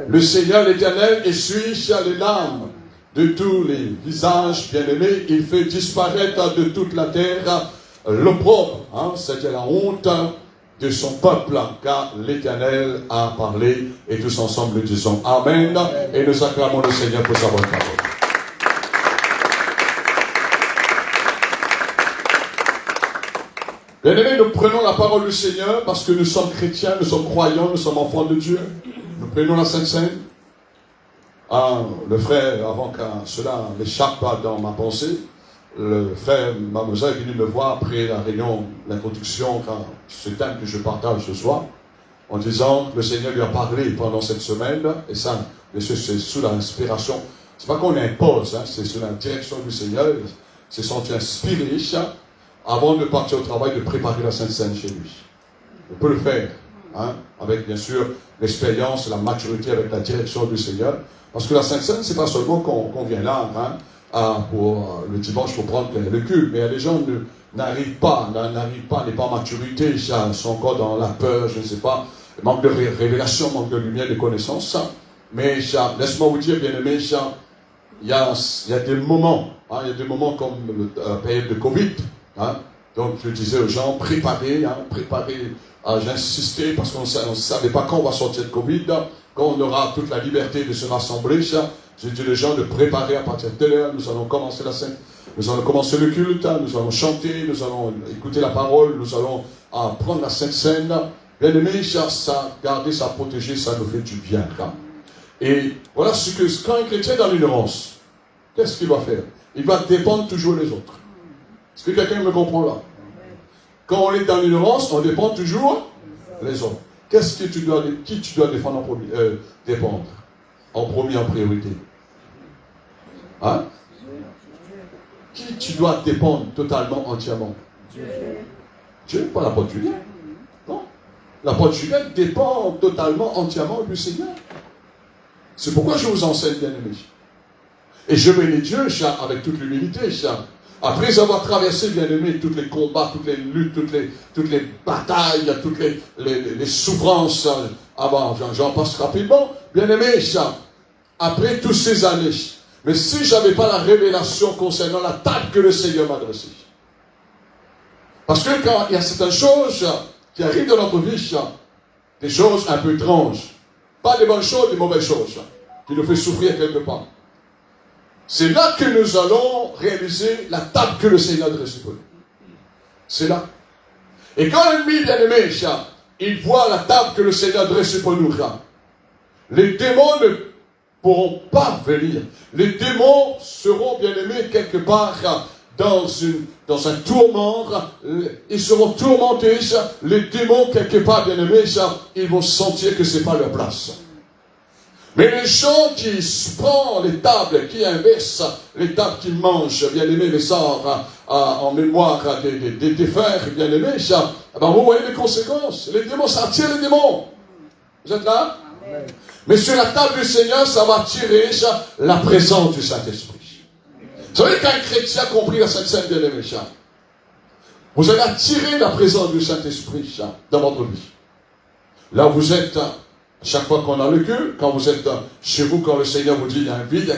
Le Seigneur l'Éternel essuie les larmes de tous les visages, bien aimés. Il fait disparaître de toute la terre l'opprobre. Hein? C'était la honte de son peuple, car l'Éternel a parlé, et tous ensemble nous disons Amen, et nous acclamons le Seigneur pour sa bonne parole. Bien-aimés, nous prenons la parole du Seigneur parce que nous sommes chrétiens, nous sommes croyants, nous sommes enfants de Dieu. Nous prenons la Sainte Seine. Le frère, avant que cela m'échappe dans ma pensée, le frère Mamosa est venu me voir après la réunion, l'introduction, ce thème que je partage ce soir, en disant que le Seigneur lui a parlé pendant cette semaine, et ça, bien sûr, c'est sous l'inspiration. C'est pas qu'on impose, hein, c'est sous la direction du Seigneur. C'est senti inspiré, avant de partir au travail, de préparer la Sainte Seine chez lui. On peut le faire, hein, avec bien sûr l'expérience, la maturité, avec la direction du Seigneur. Parce que la Sainte Seine, c'est pas seulement qu'on vient là, hein, pour le dimanche pour prendre le culte, mais les gens n'arrivent pas, n'est pas en maturité, sont encore dans la peur, je ne sais pas, manque de révélation, manque de lumière, de connaissance. Mais laisse-moi vous dire, bien aimé, il y a des moments, hein, il y a des moments comme la période de Covid. Hein. Donc je disais aux gens, préparez, j'insistais parce qu'on ne savait pas quand on va sortir de Covid, quand on aura toute la liberté de se rassembler. J'ai dit aux gens de préparer à partir de telle heure, nous allons commencer la scène, nous allons commencer le culte, nous allons chanter, nous allons écouter la parole, nous allons prendre la Sainte Seine. Bien aimé, ça, garder, ça protéger, ça nous fait du bien. Hein. Et voilà ce que, quand un chrétien est dans l'ignorance, qu'est-ce qu'il va faire? Il va dépendre toujours des autres. Est-ce que quelqu'un me comprend là? Quand on est dans l'ignorance, on dépend toujours des autres. Qu'est-ce que qui tu dois défendre en premier, dépendre en premier, en priorité? Hein? Qui tu dois dépendre totalement, entièrement? Dieu, pas l'apôtre Julien. Non. L'apôtre Julien dépend totalement, entièrement du Seigneur. C'est pourquoi je vous enseigne, bien aimé. Et je bénis Dieu, avec toute l'humilité, après avoir traversé, bien aimé, tous les combats, toutes les luttes, toutes les batailles, toutes les souffrances, j'en passe rapidement, bien aimé, après toutes ces années, mais si je n'avais pas la révélation concernant la table que le Seigneur m'a dressée, parce que quand il y a certaines choses qui arrivent dans notre vie, des choses un peu étranges, pas des bonnes choses, des mauvaises choses, qui nous fait souffrir quelque part. C'est là que nous allons réaliser la table que le Seigneur a dressée pour nous. C'est là. Et quand l'ennemi, bien aimé, il voit la table que le Seigneur a dressée pour nous, les démons ne pourront pas venir. Les démons seront, bien aimés, quelque part dans un tourment. Ils seront tourmentés. Les démons, quelque part, bien aimés, ils vont sentir que ce n'est pas leur place. Mais les gens qui prennent les tables, qui inversent les tables qu'ils mangent, bien aimés, les sorts en mémoire des défunts, bien aimés, vous voyez les conséquences. Les démons, ça attire les démons. Vous êtes là? Amen. Mais sur la table du Seigneur, ça va attirer la présence du Saint-Esprit. Vous savez qu'un chrétien a compris la Sainte Seine, bien aimé, vous allez attirer la présence du Saint-Esprit dans votre vie. Là où vous êtes, chaque fois qu'on a le culte, quand vous êtes chez vous, quand le Seigneur vous dit il y a un vide,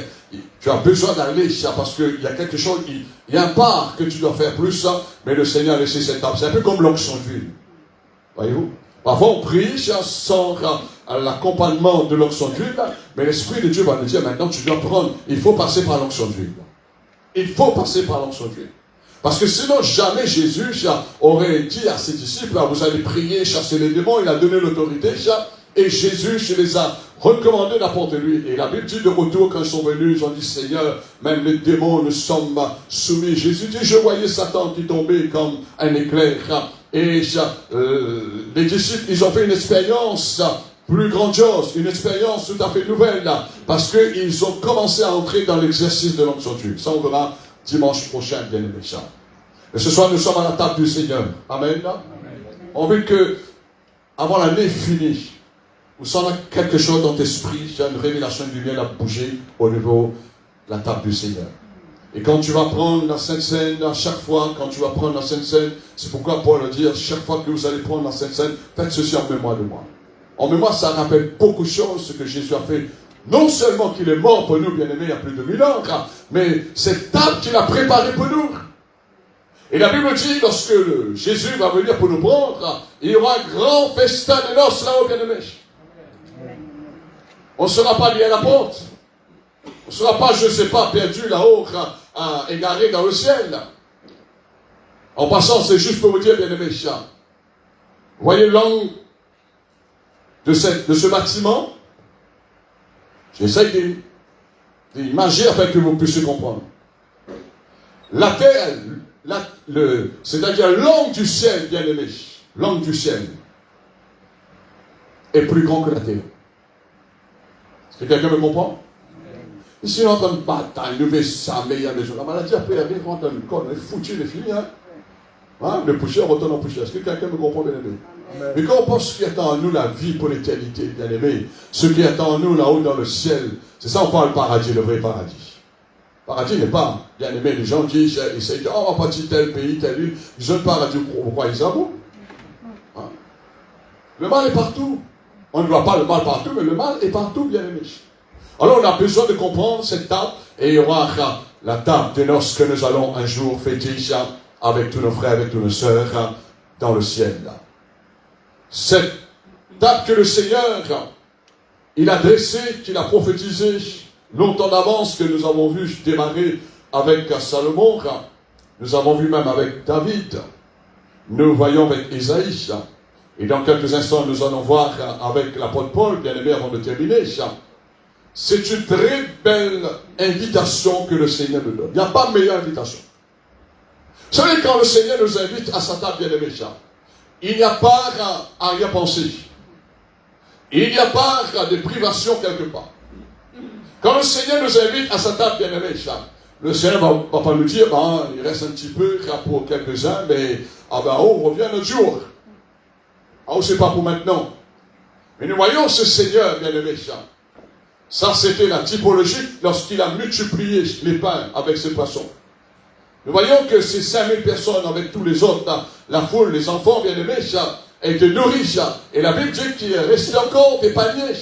tu as besoin d'aller parce qu'il y a quelque chose, il y a un part que tu dois faire plus, mais le Seigneur a laissé cette table. C'est un peu comme l'onction d'huile. Voyez-vous? Parfois on prie sans l'accompagnement de l'onction d'huile, mais l'Esprit de Dieu va nous dire maintenant tu dois prendre, il faut passer par l'onction d'huile. Il faut passer par l'onction d'huile. Parce que sinon jamais Jésus aurait dit à ses disciples, vous allez prier, chasser les démons, il a donné l'autorité, et Jésus les a recommandés d'apporter lui. Et la Bible dit de retour, quand ils sont venus, ils ont dit, Seigneur, même les démons nous sommes soumis. Jésus dit, je voyais Satan qui tombait comme un éclair. Et les disciples, ils ont fait une expérience plus grandiose, une expérience tout à fait nouvelle, parce qu'ils ont commencé à entrer dans l'exercice de l'onction de Dieu. Ça, on verra dimanche prochain, bien aimé. Et ce soir, nous sommes à la table du Seigneur. Amen. On veut que, avant l'année finie, vous sentez quelque chose dans l'esprit, il y a une révélation du bien à bouger au niveau de la table du Seigneur. Et quand tu vas prendre la Sainte Seine, à chaque fois, quand tu vas prendre la Sainte Seine, c'est pourquoi Paul a dit, chaque fois que vous allez prendre la Sainte Seine, faites ceci en mémoire de moi. En mémoire, ça rappelle beaucoup de choses, ce que Jésus a fait. Non seulement qu'il est mort pour nous, bien-aimés, il y a plus de 1000 ans, mais cette table qu'il a préparée pour nous. Et la Bible dit, lorsque Jésus va venir pour nous prendre, il y aura un grand festin de noces là-haut, bien-aimés. On ne sera pas lié à la porte. On ne sera pas, je ne sais pas, perdu là-haut, égaré dans le ciel. En passant, c'est juste pour vous dire, bien aimé, vous voyez l'angle de ce bâtiment? J'essaie d'imager afin que vous puissiez comprendre. La terre, c'est-à-dire l'angle du ciel, bien aimé, l'angle du ciel est plus grand que la terre. Est-ce que quelqu'un me comprend? Ici, on est en train de bataille, lever ça, mais il y a des gens. La maladie, après, il arrive, on est dans le corps, on est foutu, il est fini. Hein? Le poussière retourne en poussière. Est-ce que quelqu'un me comprend, bien aimé? Mais quand on pense ce qui attend en nous la vie pour l'éternité, bien aimé, ce qui attend en nous là-haut dans le ciel, c'est ça on parle paradis, le vrai paradis. Paradis n'est pas, bien aimé, les gens disent, ils disent, oh, on va partir tel pays, telle île, ils ont le paradis, pourquoi ils ont bon? Hein? Le mal est partout. On ne voit pas le mal partout, mais le mal est partout, bien aimé. Alors on a besoin de comprendre cette table, et il y aura la table de noces que nous allons un jour fêter avec tous nos frères, avec toutes nos sœurs, dans le ciel. Cette table que le Seigneur, il a dressée, qu'il a prophétisée longtemps d'avance, que nous avons vu démarrer avec Salomon, nous avons vu même avec David, nous voyons avec Isaïe, et dans quelques instants nous allons voir avec l'apôtre Paul, bien aimé, avant de terminer. C'est une très belle invitation que le Seigneur nous donne. Il n'y a pas de meilleure invitation. Vous savez, quand le Seigneur nous invite à sa table, bien aimé, il n'y a pas à rien penser. Il n'y a pas de privation quelque part. Quand le Seigneur nous invite à sa table, bien aimé, le Seigneur ne va pas nous dire, il reste un petit peu pour quelques-uns, mais on revient un autre jour. C'est pas pour maintenant. Mais nous voyons ce Seigneur, bien aimé, ça c'était la typologie lorsqu'il a multiplié les pains avec ses poissons. Nous voyons que ces 5000 personnes avec tous les autres, la foule, les enfants, bien aimés, étaient nourris. Et la Bible dit qu'il restait encore des paniers.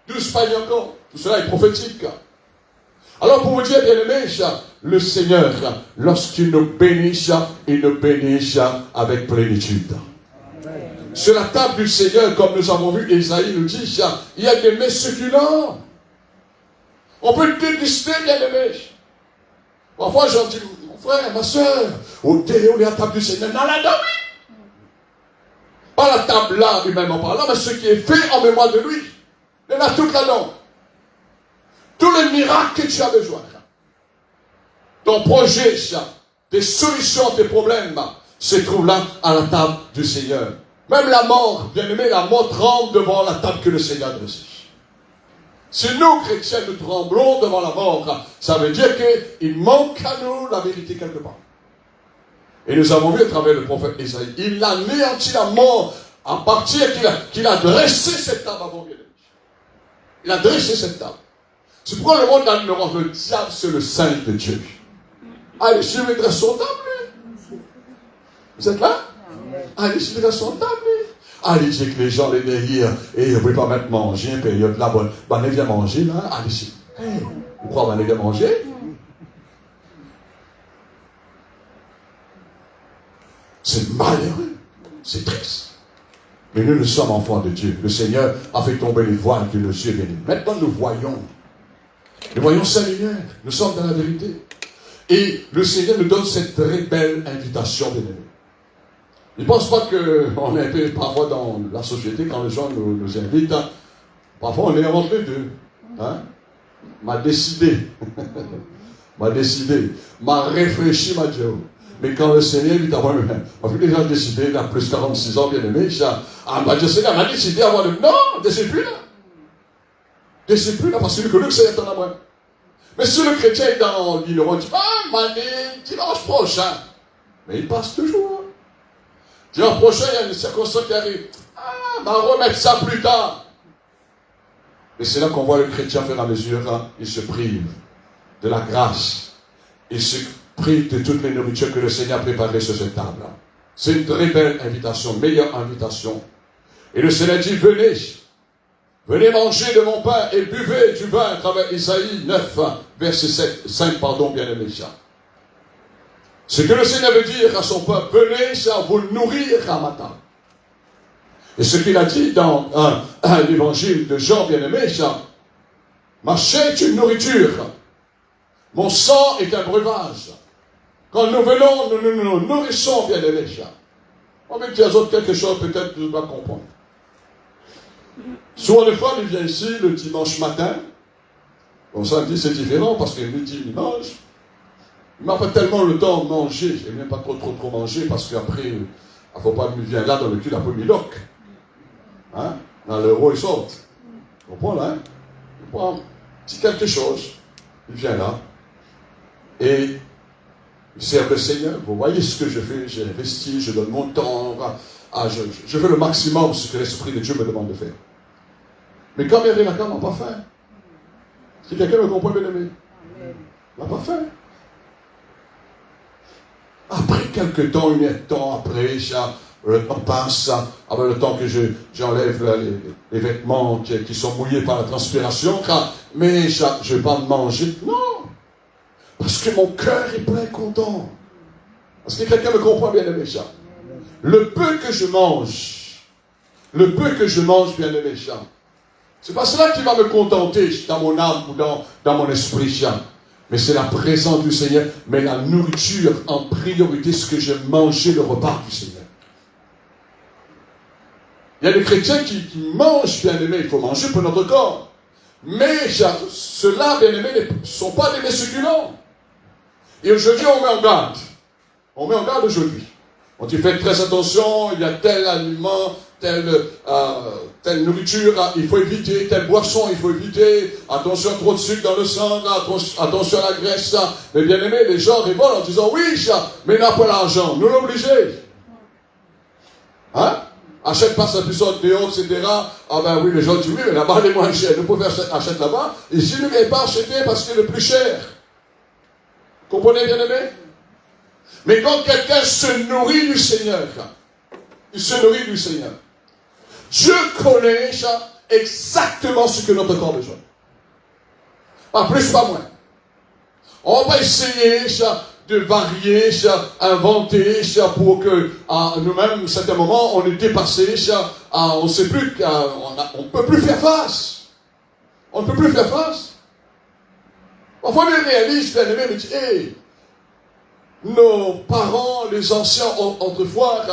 12 paniers encore. Tout cela est prophétique. Alors pour vous dire, bien aimés, le Seigneur, lorsqu'il nous bénit, il nous bénit avec plénitude. Sur la table du Seigneur, comme nous avons vu, Isaïe nous dit, il y a des mets succulents. On peut déguster, bien aimés. Parfois, j'en dis, mon frère, ma soeur, on est à la table du Seigneur, dans la dame. Pas la table là, lui-même en parlant, mais ce qui est fait en mémoire de lui. Il y en a toute la langue. Tous les miracles que tu as besoin. Ton projet, des solutions à tes problèmes, se trouvent là, à la table du Seigneur. Même la mort, bien aimé, la mort tremble devant la table que le Seigneur dresse. Si nous, chrétiens, nous tremblons devant la mort, ça veut dire qu'il manque à nous la vérité quelque part. Et nous avons vu à travers le prophète Isaïe, il a anéanti la mort à partir qu'il a dressé cette table avant bien. Il a dressé cette table. C'est pourquoi le monde a le numéro, le diable, c'est le saint de Dieu. Allez, suivez de son table, lui. Vous êtes là? Allez, suivez de son table, lui. Allez, dire que les gens, les derrière, et vous ne pouvez pas mettre manger, une période là, bon, on vient manger, là, allez, vous croyez qu'on vient manger? C'est malheureux, c'est triste. Mais nous sommes enfants de Dieu. Le Seigneur a fait tomber les voiles de nos yeux bénis. Maintenant, nous voyons sa lumière. Nous sommes dans la vérité. Et le Seigneur nous donne cette très belle invitation, bien aimés. Je ne pense pas qu'on est un peu parfois dans la société, quand les gens nous invitent, parfois on est entre les deux. M'a décidé, m'a réfléchi, m'a dit. Mais quand le Seigneur dit, on a déjà décidé, il a plus de 46 ans, bien aimé, le Seigneur m'a décidé avant de. Non, décide plus là. Décide plus là, parce que le Seigneur est en moi. Mais si le chrétien est dans l'ignorance, il dit, dimanche prochain. Mais il passe toujours. Dimanche prochain, il y a une circonstance qui arrive. On va remettre ça plus tard. Et c'est là qu'on voit le chrétien faire à mesure, il se prive de la grâce. Il se prive de toutes les nourritures que le Seigneur a préparées sur cette table. C'est une très belle invitation, meilleure invitation. Et le Seigneur dit, venez manger de mon pain et buvez du vin à travers Isaïe 9, verset 5, bien aimé. Ce que le Seigneur veut dire à son peuple, venez vous nourrir à ma table. Et ce qu'il a dit dans l'évangile de Jean, bien aimé, ma chair est une nourriture, mon sang est un breuvage. Quand nous venons, nous nous nourrissons, bien aimés. On met les autres quelque chose, peut-être que tu dois comprendre. Souvent, des fois, il vient ici le dimanche matin. Bon, samedi, c'est différent parce que le midi, il mange. Il n'a pas tellement le temps de manger. Il n'aime pas trop manger parce qu'après, il ne faut pas qu'il vienne là dans le cul, un peu miloc. Hein? Dans l'euro, il saute. Tu comprends là? Hein? Il prend un petit quelque chose. Il vient là. Et il sert le Seigneur. Vous voyez ce que je fais. J'ai investi, je donne mon temps. Je fais le maximum de ce que l'Esprit de Dieu me demande de faire. Mais quand il arrive à quand, on n'a pas faim. Si quelqu'un me comprend, bien aimé, on n'a pas faim. Après quelques temps, une heure de temps après, le temps passe, avec le temps que j'enlève les vêtements qui sont mouillés par la transpiration, mais je ne vais pas manger. Non! Parce que mon cœur est plein content. Parce que quelqu'un me comprend, bien aimé, ça. Le peu que je mange, bien aimé, ça. C'est pas cela qui va me contenter dans mon âme ou dans mon esprit, mais c'est la présence du Seigneur, mais la nourriture en priorité, ce que j'ai mangé, le repas du Seigneur. Il y a des chrétiens qui mangent, bien aimés, il faut manger pour notre corps. Mais ceux-là, bien aimés, ne sont pas des succulents. Et aujourd'hui, on met en garde. On met en garde aujourd'hui. On dit, faites très attention, il y a tel aliment, telle nourriture, il faut éviter, telle boisson, il faut éviter, attention, trop de sucre dans le sang, attention à la graisse. Mais bien aimé, les gens répondent en disant, oui, mais n'a pas l'argent, nous l'obligez. Hein? Achète pas sa puissance dehors, etc. Ah ben oui, les gens disent, oui, mais là-bas, les moins chers, nous pouvons acheter là-bas. Et si nous n'avons pas acheté parce que le plus cher. Comprenez, bien aimé? Mais quand quelqu'un se nourrit du Seigneur, il se nourrit du Seigneur. Dieu connaît exactement ce que notre corps a besoin. Pas plus, pas moins. On va pas essayer de varier, inventer, pour que nous-mêmes, à certains moments, on est dépassé, on ne sait plus, on ne peut plus faire face. On ne peut plus faire face. Parfois, les réalistes, bien aimés, me disent, hey, nos parents, les anciens, autrefois,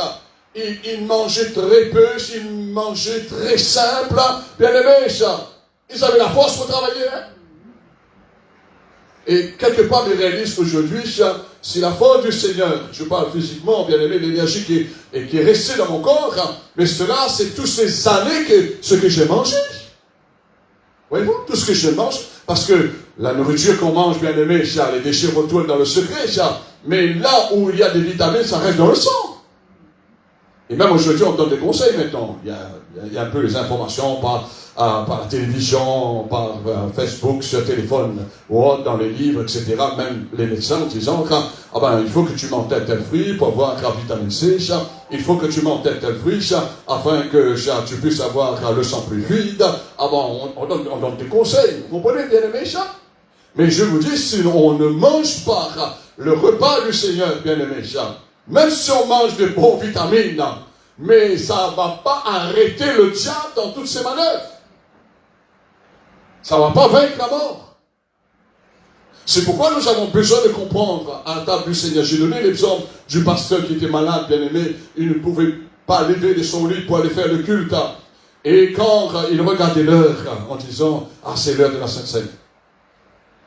ils mangeaient très peu, ils mangeaient très simple, bien aimé, ils avaient la force pour travailler. Hein? Et quelque part, les réalistes aujourd'hui, c'est la force du Seigneur. Je parle physiquement, bien aimé, l'énergie qui est restée dans mon corps, mais cela, c'est toutes ces années ce que j'ai mangé. Voyez-vous, tout ce que je mange, parce que la nourriture qu'on mange, bien aimé, les déchets retournent dans le secret, mais là où il y a des vitamines, ça reste dans le sang. Et même aujourd'hui, on donne des conseils maintenant. Il y a un peu les informations par la télévision, par Facebook, sur le téléphone, ou dans les livres, etc. Même les médecins en disant il faut que tu manges tel fruit pour avoir la vitamine C, il faut que tu manges tel fruit afin que tu puisses avoir le sang plus fluide. On donne des conseils. Vous comprenez, bien aimé, mais je vous dis, si on ne mange pas le repas du Seigneur, bien aimé, même si on mange de bonnes vitamines, mais ça ne va pas arrêter le diable dans toutes ses manœuvres. Ça ne va pas vaincre la mort. C'est pourquoi nous avons besoin de comprendre à la table du Seigneur. J'ai donné l'exemple du pasteur qui était malade, bien aimé. Il ne pouvait pas lever de son lit pour aller faire le culte. Et quand il regardait l'heure en disant, c'est l'heure de la Sainte Seine.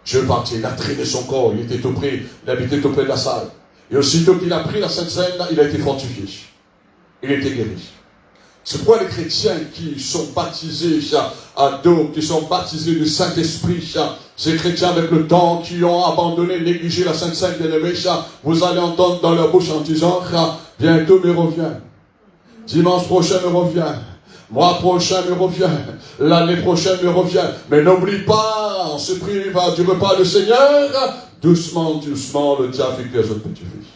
Dieu partit, il a traîné son corps, il était tout près, il habitait tout près de la salle. Et aussitôt qu'il a pris la Sainte Seine, il a été fortifié. Il était guéri. C'est pourquoi les chrétiens qui sont baptisés à dos, qui sont baptisés du Saint-Esprit, ces chrétiens avec le temps qui ont abandonné, négligé la Sainte Seine, bien aimé, vous allez entendre dans leur bouche en disant, bientôt me revient. Dimanche prochain me revient. Mois prochain me revient. L'année prochaine me revient. Mais n'oublie pas, on se prive du repas du Seigneur. Doucement, doucement, le diable fait que les autres petits fils.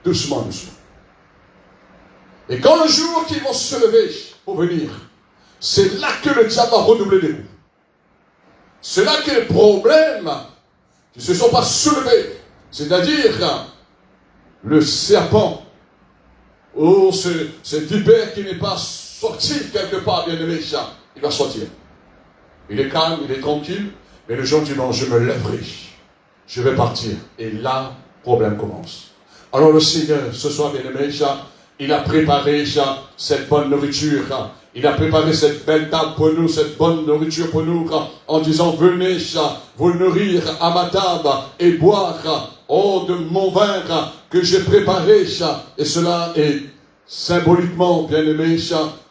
Doucement, doucement. Et quand le jour qu'ils vont se lever pour venir, c'est là que le diable va redoubler des coups. C'est là que les problèmes ne se sont pas soulevés. C'est-à-dire, le serpent, ou ce vipère qui n'est pas sorti quelque part, bien aimé, il va sortir. Il est calme, il est tranquille, mais le jour du dimanche, je me lèverai. je vais partir. Et là, le problème commence. Alors le Seigneur, ce soir, bien-aimé, il a préparé cette bonne nourriture. Il a préparé cette belle table pour nous, cette bonne nourriture pour nous, en disant, venez vous nourrir à ma table et boire, de mon vin que j'ai préparé. Et cela est symboliquement, bien-aimé,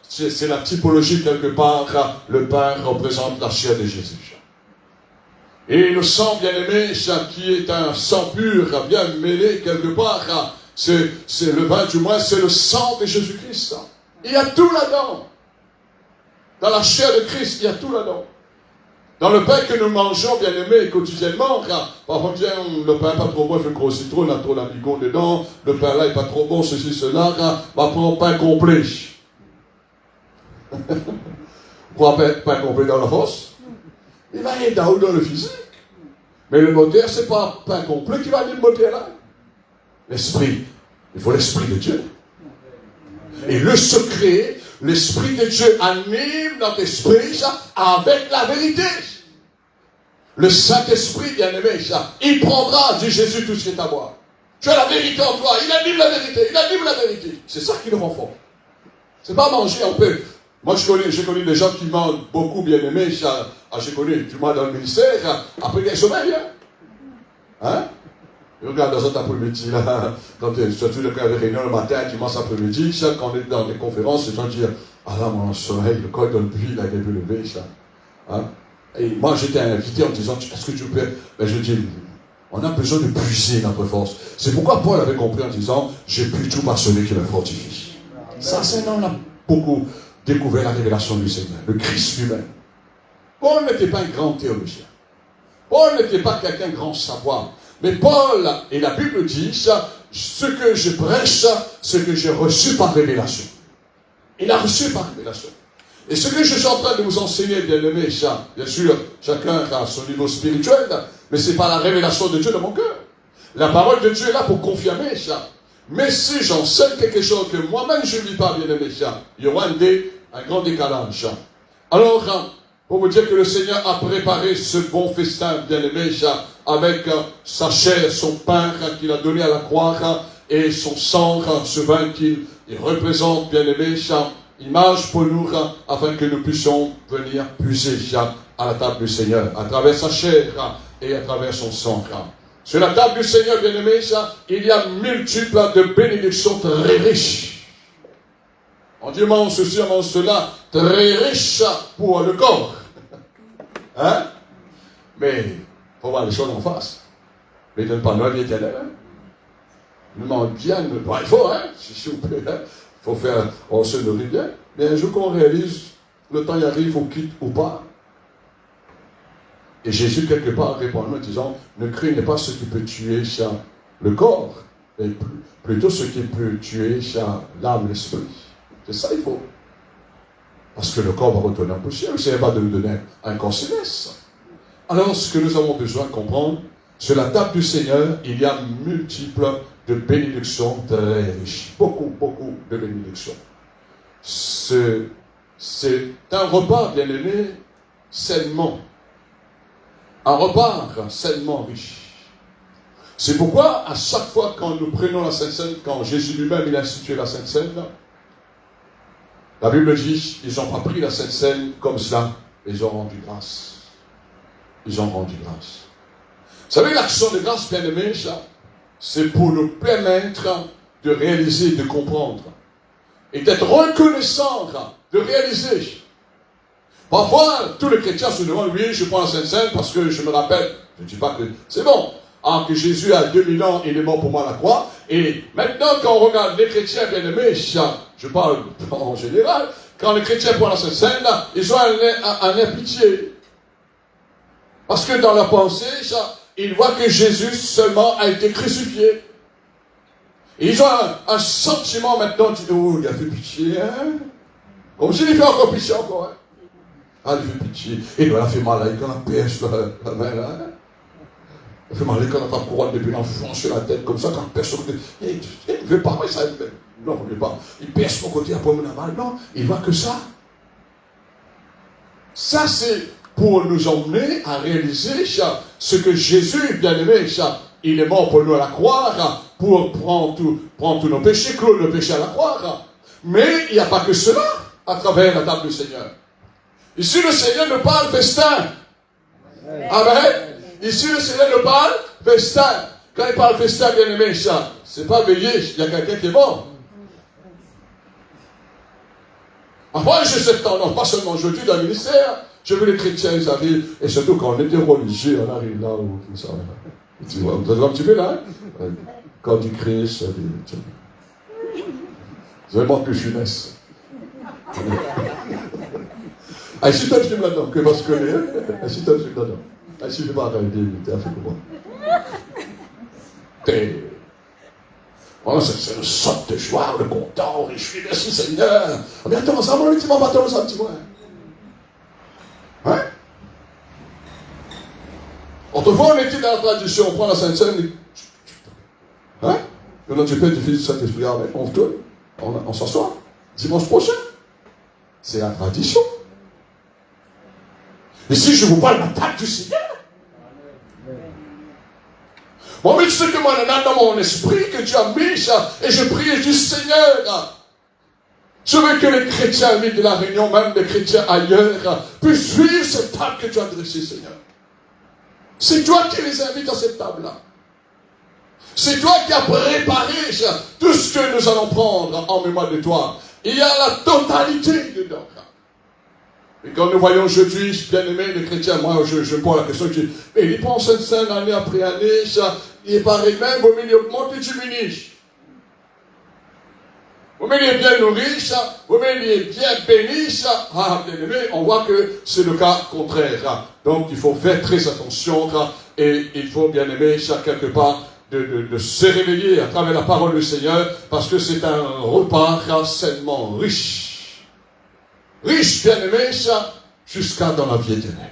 c'est la typologie quelque part. Le pain représente la chair de Jésus. Et le sang, bien-aimé, qui est un sang pur, bien mêlé quelque part, c'est le vin, du moins, c'est le sang de Jésus-Christ. Il y a tout là-dedans. Dans la chair de Christ, il y a tout là-dedans. Dans le pain que nous mangeons, bien-aimé, quotidiennement, parfois, le pain n'est pas trop bon, il fait grossir trop, on a trop d'amigos dedans, le pain là n'est pas trop bon, ceci, cela, va prendre pain complet. Pourquoi pain complet dans la force? Il va être dans le physique. Mais le moteur, ce n'est pas pain complet qui va aller le moteur là. L'esprit. Il faut l'esprit de Dieu. Et le secret, l'esprit de Dieu anime notre esprit avec la vérité. Le Saint-Esprit, bien-aimé, il prendra, dit Jésus, tout ce qui est à moi. Tu as la vérité en toi. Il anime la vérité. Il anime la vérité. C'est ça qui nous rend fort. C'est pas manger, on peut. Moi, j'ai connu des gens qui mangent beaucoup, bien-aimés. J'ai connu, du moins dans le ministère, après des sommeils. Hein? Je regarde dans un après-midi, là, quand surtout le cas de réunion le matin, dimanche après-midi, quand on est dans des conférences, les gens disent, ah là, mon sommeil, le corps donne plus, il a été levé, ça. Hein? Et moi, j'étais invité en disant, est-ce que tu peux. Ben, je dis, on a besoin de puiser notre force. C'est pourquoi Paul avait compris en disant, j'ai pu tout par celui qui me fortifie. Ça, c'est là, on a beaucoup découvert la révélation du Seigneur, le Christ lui-même. Paul n'était pas un grand théologien. Paul n'était pas quelqu'un de grand savoir. Mais Paul, et la Bible dit, ce que je prêche, ce que j'ai reçu par révélation. Il a reçu par révélation. Et ce que je suis en train de vous enseigner, bien-aimés, bien sûr, chacun a son niveau spirituel, mais ce n'est pas la révélation de Dieu dans mon cœur. La parole de Dieu est là pour confirmer ça. Mais si j'enseigne quelque chose que moi-même je ne lis pas, bien-aimés, il y aura un grand décalage. Alors, pour vous dire que le Seigneur a préparé ce bon festin, bien-aimé, avec sa chair, son pain qu'il a donné à la croix, et son sang, ce vin qu'il représente, bien-aimé, image pour nous, afin que nous puissions venir puiser à la table du Seigneur, à travers sa chair et à travers son sang. Sur la table du Seigneur, bien-aimé, il y a multiples de bénédictions très riches. On dit, mange ceci, on mange cela, très riche pour le corps. Hein? Mais, il faut voir les choses en face. Mais il ne donne pas notre éternel. Nous demande bien, il faut, hein? Si vous plaît, hein? Il faut faire, on se nourrit bien. Mais un jour qu'on réalise, le temps y arrive, on quitte ou pas. Et Jésus, quelque part, répond en disant, ne craignez pas ce qui peut tuer le corps, mais plutôt ce qui peut tuer l'âme, l'esprit. C'est ça, il faut. Parce que le corps va retourner en poussière, le Seigneur va nous donner un corps céleste. Alors, ce que nous avons besoin de comprendre, sur la table du Seigneur, il y a multiples de bénédictions très riches. Beaucoup, beaucoup de bénédictions. C'est un repas, bien aimé, sainement. Un repas sainement riche. C'est pourquoi, à chaque fois quand nous prenons la Sainte Seine, quand Jésus lui-même il a institué la Sainte Seine, la Bible dit, ils n'ont pas pris la Sainte Seine comme cela, ils ont rendu grâce. Ils ont rendu grâce. Vous savez, l'action de grâce, bien aimé, c'est pour nous permettre de réaliser, de comprendre, et d'être reconnaissant, de réaliser. Parfois, tous les chrétiens se demandent, oui, je prends la Sainte Seine parce que je me rappelle, je ne dis pas que c'est bon, que Jésus a 2000 ans, il est mort pour moi à la croix, et maintenant quand on regarde les chrétiens bien aimés, je parle en général, quand les chrétiens prennent la Sainte Seine, ils ont un air pitié. Parce que dans leur pensée, ils voient que Jésus seulement a été crucifié. Et ils ont un sentiment maintenant, oh, il a fait pitié, hein? Comme s'il fait encore pitié encore, hein? Ah, il fait pitié. Et il a fait mal, il a pêche la main, là, hein? Il fait mal, quand on a ta couronne depuis l'enfant sur la tête, comme ça, quand personne ne veut pas, mais ça, non, il ne veut pas. Il perce mon côté, après on a mal, non, il voit que ça. Ça, c'est pour nous emmener à réaliser ce que Jésus, bien-aimé, il est mort pour nous à la croix, pour prendre tous nos péchés, clouer nos péchés à la croix. Mais il n'y a pas que cela à travers la table du Seigneur. Ici, le Seigneur nous parle festin. Amen. Ici, le Seigneur nous parle festin. Quand il parle festin, bien-aimé, c'est pas veillé, il y a quelqu'un qui est mort. Après, j'ai cette tendance, pas seulement je dis dans le ministère, je veux les chrétiens, ils arrivent, et surtout quand on était religieux, on arrive là où tout ça. Tu vois, vous êtes un petit peu là, hein? Quand du Christ, vous avez moins plus finesse. Ah, si tu as un film là-dedans, que parce que si tu as un film là-dedans, ah, si tu vas arrêter, tu as fait comment? Oh, c'est une sorte de joie, de content, et je suis merci Seigneur. Mais attends, ça va, tu m'en battons ça un petit peu. Hein? Autrefois, on était dans la tradition, on prend la Sainte Seine, hein? Le nom du Père, du Fils, du Saint-Esprit, on tourne, on s'assoit. Dimanche prochain. C'est la tradition. Et si je vous parle de la table du Seigneur, moi, mais tu sais que moi, dans mon esprit, que Dieu a mis ça, et je prie et je dis, Seigneur, je veux que les chrétiens de la Réunion, même les chrétiens ailleurs, puissent vivre cette table que tu as dressée, Seigneur. C'est toi qui les invites à cette table-là. C'est toi qui as préparé tout ce que nous allons prendre en mémoire de toi. Il y a la totalité dedans. Et quand nous voyons aujourd'hui, bien-aimés, les chrétiens, moi, je pose la question, et ils pensent Sainte-Sainte année après année, il paraît même, au milieu augmente et diminue. Au milieu est bien nourri, au milieu est bien béni, bien-aimés, on voit que c'est le cas contraire. Donc, il faut faire très attention, et il faut, bien-aimés, quelque part, de se réveiller à travers la parole du Seigneur, parce que c'est un repas sainement riche. Riche, bien-aimé, jusqu'à dans la vie éternelle.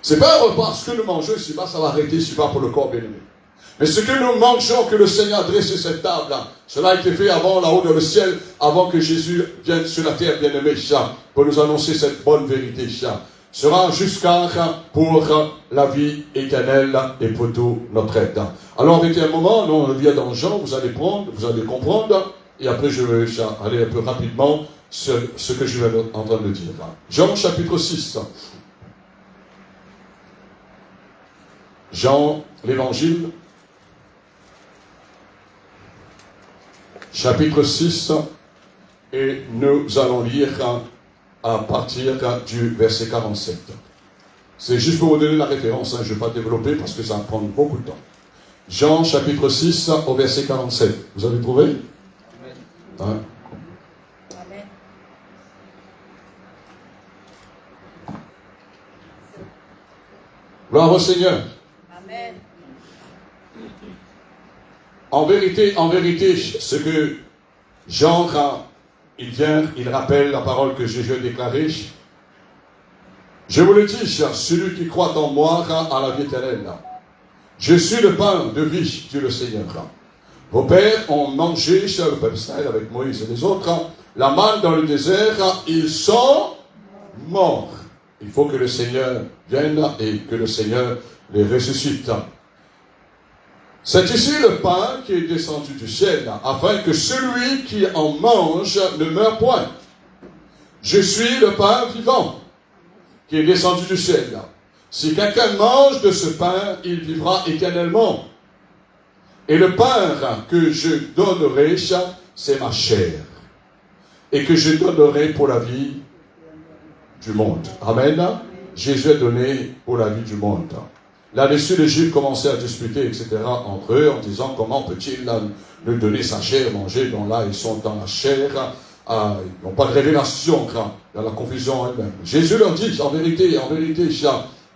C'est pas un repas, ce que nous mangeons ici-bas, ça va arrêter ici-bas pour le corps, bien-aimé. Mais ce que nous mangeons, que le Seigneur a dressé cette table, cela a été fait avant, là-haut dans le ciel, avant que Jésus vienne sur la terre, bien-aimé, pour nous annoncer cette bonne vérité, sera jusqu'à pour la vie éternelle et pour tout notre aide. Alors, avec un moment, nous, on revient dans Jean, vous allez comprendre, et après je vais aller un peu rapidement sur ce que je vais en train de dire. Jean chapitre 6. Jean, l'évangile, chapitre 6, et nous allons lire à partir du verset 47. C'est juste pour vous donner la référence, je ne vais pas développer parce que ça va prendre beaucoup de temps. Jean chapitre 6 au verset 47. Vous avez trouvé? Hein? Amen. Gloire au Seigneur. Amen. En vérité, ce que Jean, il vient, il rappelle la parole que Jésus a déclarée. Je vous le dis, celui qui croit en moi a la vie éternelle. Je suis le pain de vie, dit le Seigneur. Vos pères ont mangé, le peuple Israël avec Moïse et les autres, la manne dans le désert, ils sont morts. Il faut que le Seigneur vienne et que le Seigneur les ressuscite. C'est ici le pain qui est descendu du ciel, afin que celui qui en mange ne meure point. Je suis le pain vivant, qui est descendu du ciel. Si quelqu'un mange de ce pain, il vivra éternellement. Et le pain que je donnerai, c'est ma chair. Et que je donnerai pour la vie du monde. Amen. Jésus est donné pour la vie du monde. Là-dessus, les Juifs commençaient à discuter, etc., entre eux, en disant comment peut-il nous donner sa chair, manger, dont là, ils sont dans la chair, ils n'ont pas de révélation, dans la confusion elle-même. Jésus leur dit, en vérité,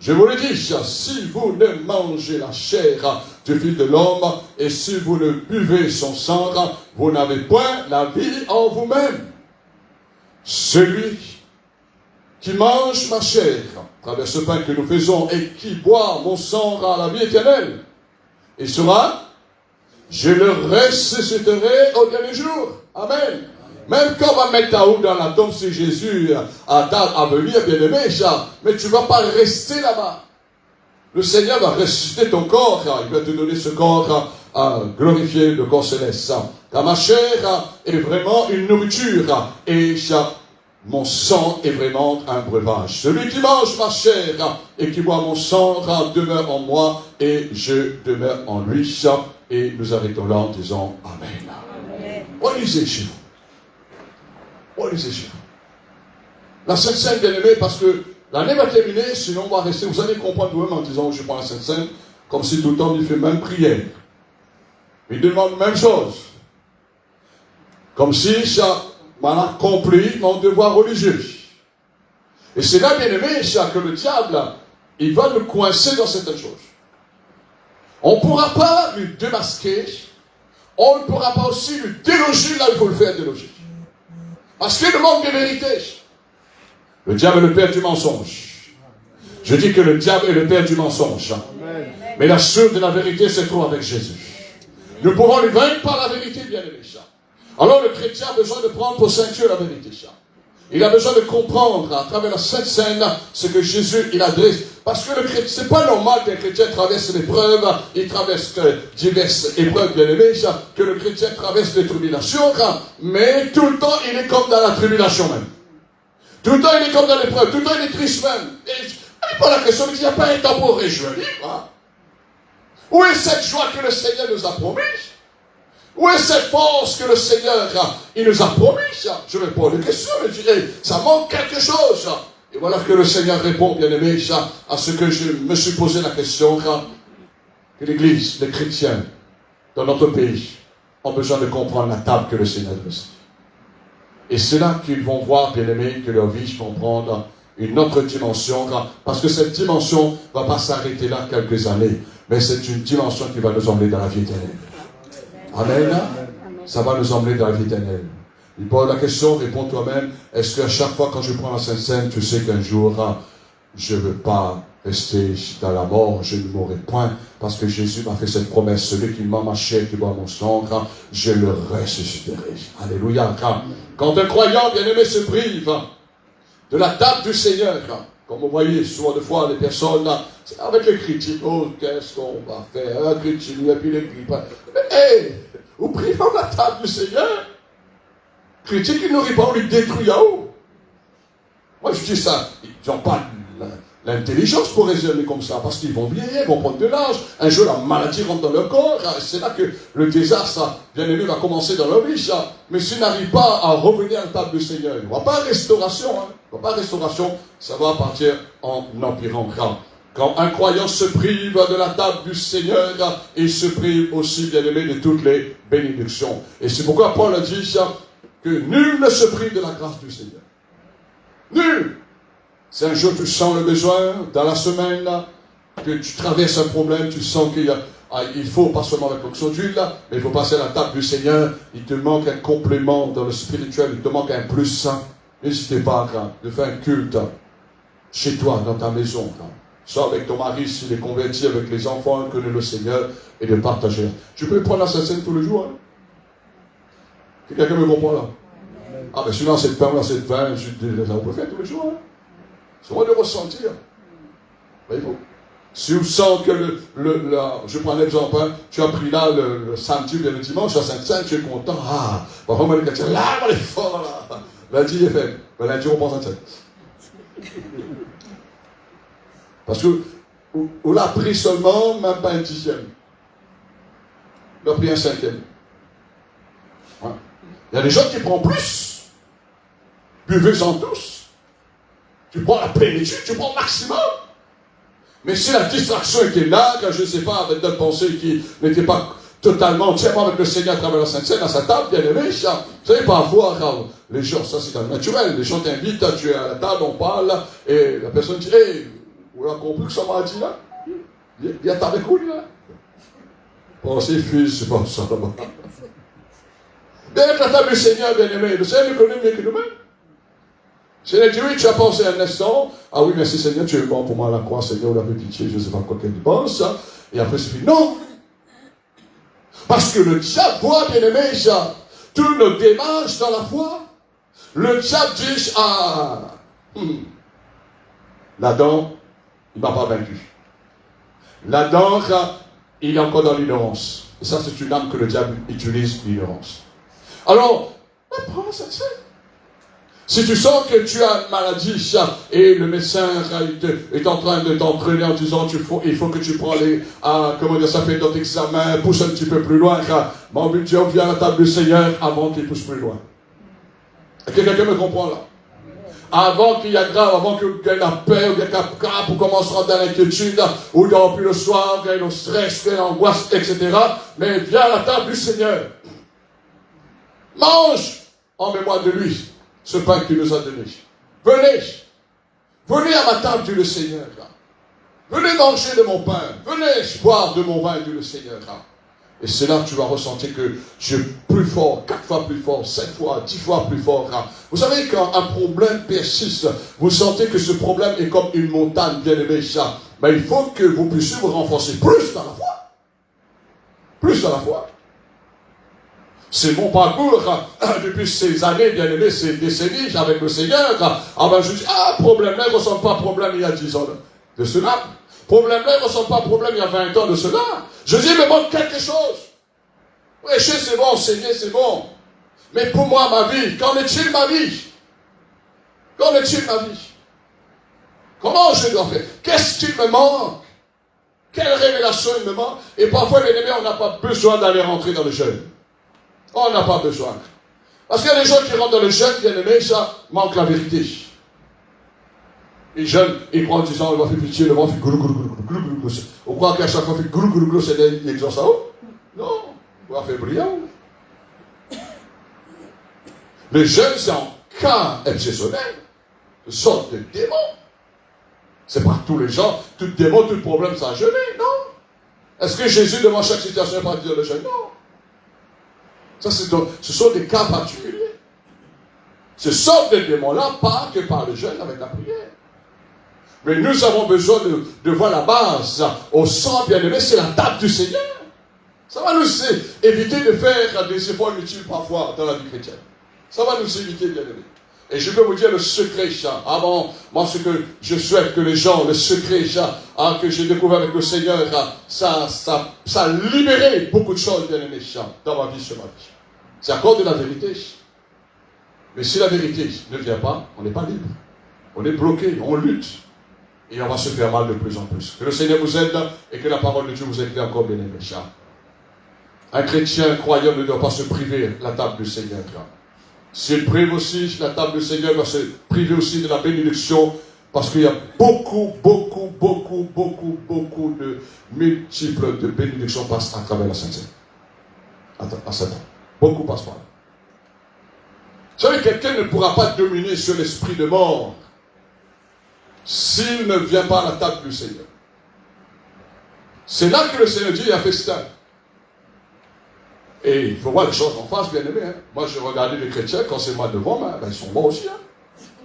je vous le dis, si vous ne mangez la chair du Fils de l'homme, et si vous ne buvez son sang, vous n'avez point la vie en vous-même. Celui qui mange ma chair, à travers ce pain que nous faisons, et qui boit mon sang à la vie éternelle, et je le ressusciterai au dernier jour. Amen. Même quand on va mettre ta roue dans la tombe, si Jésus a à venir, bien aimé, mais tu ne vas pas rester là-bas. Le Seigneur va ressusciter ton corps, il va te donner ce corps glorifié, le corps céleste. Car ma chair est vraiment une nourriture, et mon sang est vraiment un breuvage. Celui qui mange ma chair et qui boit mon sang demeure en moi, et je demeure en lui. Et nous arrêtons là en disant Amen. On lisait chez vous. On lisait chez vous. La Sainte Seine, bien aimée, parce que l'année va terminer, sinon on va rester. Vous allez comprendre vous-même en disant je prends la Sainte Seine, comme si tout le temps il fait même prière. Il demande la même chose. Comme si on a accompli mon devoir religieux. Et c'est là, bien aimé, que le diable, il va nous coincer dans certaines choses. On ne pourra pas lui démasquer, on ne pourra pas aussi lui déloger là où il faut le faire déloger. Parce qu'il demande des vérités. Le diable est le père du mensonge. Je dis que le diable est le père du mensonge. Mais la source de la vérité se trouve avec Jésus. Nous pouvons lui vaincre par la vérité, bien aimé. Alors le chrétien a besoin de prendre pour ceinture la vérité. Il a besoin de comprendre à travers la Sainte Seine ce que Jésus il adresse. Parce que le chrétien, c'est pas normal qu'un chrétien traverse l'épreuve, il traverse diverses épreuves, bien aimées, que le chrétien traverse les tribulations, mais tout le temps il est comme dans la tribulation même. Tout le temps il est comme dans l'épreuve, tout le temps il est triste même. Et il pas la question, il n'y a pas un temps pour réjouir. Où est cette joie que le Seigneur nous a promise? Où est cette force que le Seigneur il nous a promis? Je réponds à des questions, mais je dis, ça manque quelque chose. Et voilà que le Seigneur répond, bien aimé, à ce que je me suis posé la question, que l'Église, les chrétiens, dans notre pays, ont besoin de comprendre la table que le Seigneur nous a. Et c'est là qu'ils vont voir, bien aimé, que leur vie vont prendre une autre dimension, parce que cette dimension ne va pas s'arrêter là quelques années, mais c'est une dimension qui va nous emmener dans la vie éternelle. Amen. Ça va nous emmener dans la vie éternelle. Il pose la question, réponds toi-même, est-ce qu'à chaque fois quand je prends la Sainte Seine, tu sais qu'un jour, je ne veux pas rester dans la mort, je ne mourrai point, parce que Jésus m'a fait cette promesse, celui qui m'a ma chair, qui boit mon sang, je le ressusciterai. Alléluia. Quand un croyant bien-aimé se prive de la table du Seigneur, comme vous voyez souvent de fois les personnes, avec les critiques, oh, qu'est-ce qu'on va faire, critique, et puis les critiques. Mais, hey, vous priez de la table du Seigneur. Critique, il nourrit pas, on lui détruit en haut. Moi, je dis ça, ils n'ont pas l'intelligence pour raisonner comme ça, parce qu'ils vont vieillir, ils vont prendre de l'âge. Un jour, la maladie rentre dans leur corps, c'est là que le désastre, bien aimé, va commencer dans leur vie. Mais s'ils n'arrivent pas à revenir à la table du Seigneur, il n'y aura pas de restauration. Il n'y aura pas de restauration, ça va partir en empirant grave. Quand un croyant se prive de la table du Seigneur, il se prive aussi, bien aimé, de toutes les bénédictions. Et c'est pourquoi Paul a dit que nul ne se prive de la grâce du Seigneur. Nul. Si un jour tu sens le besoin, dans la semaine, que tu traverses un problème, tu sens qu'il faut, pas seulement avec l'onction d'huile, mais il faut passer à la table du Seigneur, il te manque un complément dans le spirituel, il te manque un plus, n'hésitez pas de faire un culte chez toi, dans ta maison. Soit avec ton mari, s'il est converti, avec les enfants, connaît le Seigneur, et de partager. Tu peux prendre la Sainte Seine tous les jours. Si quelqu'un me comprend là? Ah, mais sinon, cette pain, cette vin, ça on peut faire tous les jours. C'est moi de ressentir. Voyez-vous? Si vous sentez que je prends l'exemple, tu as pris là le samedi ou le dimanche, la Sainte-Seine, tu es content. Ah, parfois, moi, le chrétien, là, on est fort, là. Lundi, il est fait. Mais lundi, on prend Sainte-Seine. Parce qu'on l'a pris seulement, même pas un dixième. On a pris un cinquième. Ouais. Il y a des gens qui prennent plus. Buvez-en tous. Tu prends la plénitude, tu prends le maximum. Mais si la distraction était là, quand je ne sais pas, avec d'autres pensées qui n'étaient pas totalement, entièrement avec le Seigneur à travers la Sainte-Seine, à sa table, bien aimé, vous savez, parfois, les gens, ça c'est naturel, les gens t'invitent, tu es à la table, on parle, et la personne dit, hey, vous avez compris que ça m'a dit là? Il y a ta couille là? Pensez, fils, c'est pas ça là-bas. Bien avec la table du Seigneur, bien aimé, le Seigneur nous connaît mieux que nous-mêmes. Seigneur dit, oui, tu as pensé un instant. Ah oui, merci Seigneur, tu es mort pour moi à la croix, Seigneur, la pitié, je ne sais pas quoi qu'elle pense. Et après, c'est fini. Non! Parce que le diable voit, bien aimé, toutes nos démarches dans la foi, le diable dit, l'Adam, il ne m'a pas vaincu. L'Adam, il est encore dans l'ignorance. Et ça, c'est une âme que le diable utilise, l'ignorance. Alors, prends ça. Si tu sens que tu as une maladie et le médecin est en train de t'entraîner en disant il faut que tu prends ça fait d'autres examens, pousse un petit peu plus loin, mon but, Dieu vient à la table du Seigneur avant qu'il pousse plus loin. Est-ce que quelqu'un me comprend là? Avant qu'il y ait grave, avant qu'il y ait la paix, ou qu'il y ait cap, ou commence à rentrer dans l'inquiétude, ou dans le soir, qu'il y ait le stress, qu'il y ait l'angoisse, etc. Mais viens à la table du Seigneur. Mange en mémoire de lui ce pain qu'il nous a donné. Venez à ma table, dit le Seigneur. Venez manger de mon pain. Venez boire de mon vin, dit le Seigneur. Et c'est là que tu vas ressentir que je suis plus fort, 4 fois plus fort, 7 fois, 10 fois plus fort. Vous savez, quand un problème persiste, vous sentez que ce problème est comme une montagne bien aimée. Mais il faut que vous puissiez vous renforcer plus dans la foi. Plus dans la foi. C'est mon parcours depuis ces années, bien aimé, ces décennies avec le Seigneur. Je dis, problème-là ne ressemble pas à problème il y a 10 ans de cela. Problème-là ne ressemble pas à problème il y a 20 ans de cela. Je dis, il me manque quelque chose. Prêcher, c'est bon, enseigner, c'est bon. Mais pour moi, ma vie, qu'en est-il ma vie? Qu'en est-il ma vie? Comment je dois faire? Qu'est-ce qu'il me manque? Quelle révélation il me manque? Et parfois, bien aimé, on n'a pas besoin d'aller rentrer dans le jeûne. On n'a pas besoin. Parce qu'il y a des gens qui rentrent dans le jeûne, bien aimé, ça manque la vérité. Les jeunes, ils prennent en disant, on va faire pitié, le vent fait goulou, goulou, goulou, goulou, goulou. On croit qu'à chaque fois, fait goulou, goulou, goulou, c'est l'exauce à haut. Non, on va faire brillant. Le jeûne, c'est en cas exceptionnel. Une sorte de démon. C'est pas tous les gens, tout démon, tout problème, ça a jeûné, non. Est-ce que Jésus, devant chaque situation, n'a pas dit le jeûne? Non. Ça, ce sont des cas particuliers. Ce sort de démons-là, pas que par le jeûne avec la prière. Mais nous avons besoin de voir la base. Au sang bien-aimé, c'est la table du Seigneur. Ça va nous éviter de faire des efforts inutiles parfois dans la vie chrétienne. Ça va nous éviter, bien-aimé. Et je peux vous dire le secret, avant, moi ce que je souhaite que les gens, le secret, que j'ai découvert avec le Seigneur, ça a libéré beaucoup de choses, bien-aimé, dans ma vie, sur ma vie. C'est encore de la vérité. Mais si la vérité ne vient pas, on n'est pas libre. On est bloqué, on lutte. Et on va se faire mal de plus en plus. Que le Seigneur vous aide et que la parole de Dieu vous aide encore, bien-aimé. Un chrétien croyant ne doit pas se priver de la table du Seigneur. S'il prive aussi, la table du Seigneur va se priver aussi de la bénédiction, parce qu'il y a beaucoup de multiples de bénédictions passent à travers la Sainte. À Satan. Beaucoup passent par là. Vous savez, quelqu'un ne pourra pas dominer sur l'esprit de mort s'il ne vient pas à la table du Seigneur. C'est là que le Seigneur dit, il y a festin. Et il faut voir les choses en face, bien aimé. Moi, je regardais les chrétiens, quand c'est moi devant, ils sont bons aussi.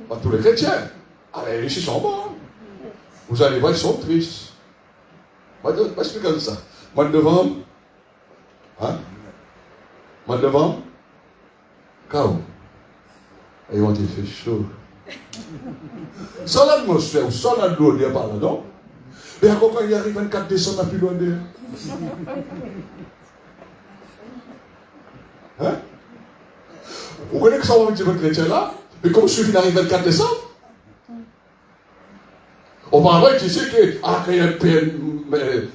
Pas tous les chrétiens. Allez, ils sont bons. Vous allez voir, ils sont tristes. Moi, je vais expliquer comme ça. Mois de novembre. Mois de novembre. Chaos. Et on dit, il fait chaud. Sans l'atmosphère, sans la l'odeur par là, non? Mais quand il arrive 24 décembre, on n'a plus l'odeur. Vous connaissez que ça va un petit peu chrétien là? Mais comme celui qui arrive le 24 décembre? Auparavant, il disait que, quand il y a un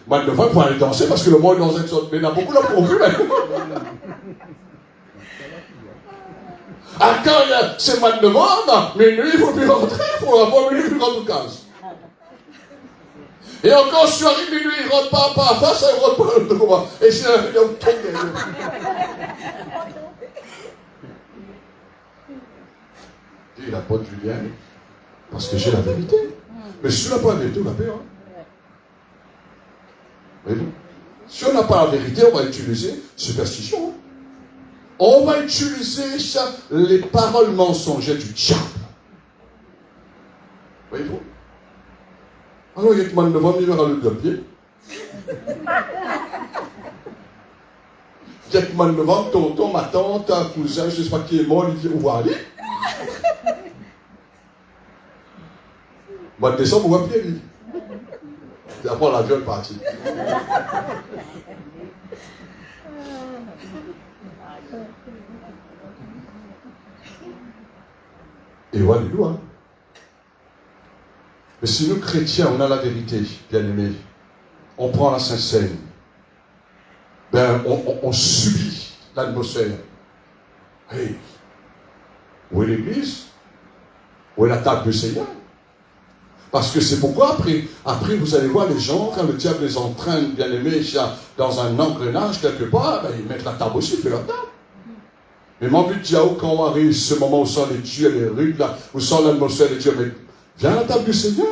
mal de vent, il faut aller danser parce que le monde est dans un sorte. Mais il y en a beaucoup là pour plus maintenant. Quand c'est mal de vent, mais lui, il ne faut plus rentrer, il faut avoir minuit, il rentre au case. Et encore, si arrive minuit, il ne rentre pas à face, il ne rentre pas de comment. Et si il tombe. Il n'a pas de Julien, parce que j'ai la vérité. Mais si on n'a pas la vérité, on la perd. Voyez-vous? Si on n'a pas la vérité, on va utiliser superstition. On va utiliser les paroles mensongères du diable. Voyez-vous? Alors, il y a que devant, il verra le deux pieds. quelqu'un me demande, tonton, ma tante, un cousin, je ne sais pas qui est mort, il dit, où va aller? Mois de décembre, on va pied, lui. Et après, l'avion est parti. Et voilà, hein. Mais si nous, chrétiens, on a la vérité, bien-aimés, on prend la Sainte Seine, ben, on subit l'atmosphère. Hey, où est l'église? Où est la table du Seigneur? Parce que c'est pourquoi après vous allez voir les gens, quand le diable les entraîne, bien aimés, dans un engrenage quelque part, ben, ils mettent la table aussi, ils font la table. Mais mon but, quand on arrive ce moment où sont les dieux, les rues, là, où sont l'atmosphère des dieux, mais viens à la table du Seigneur.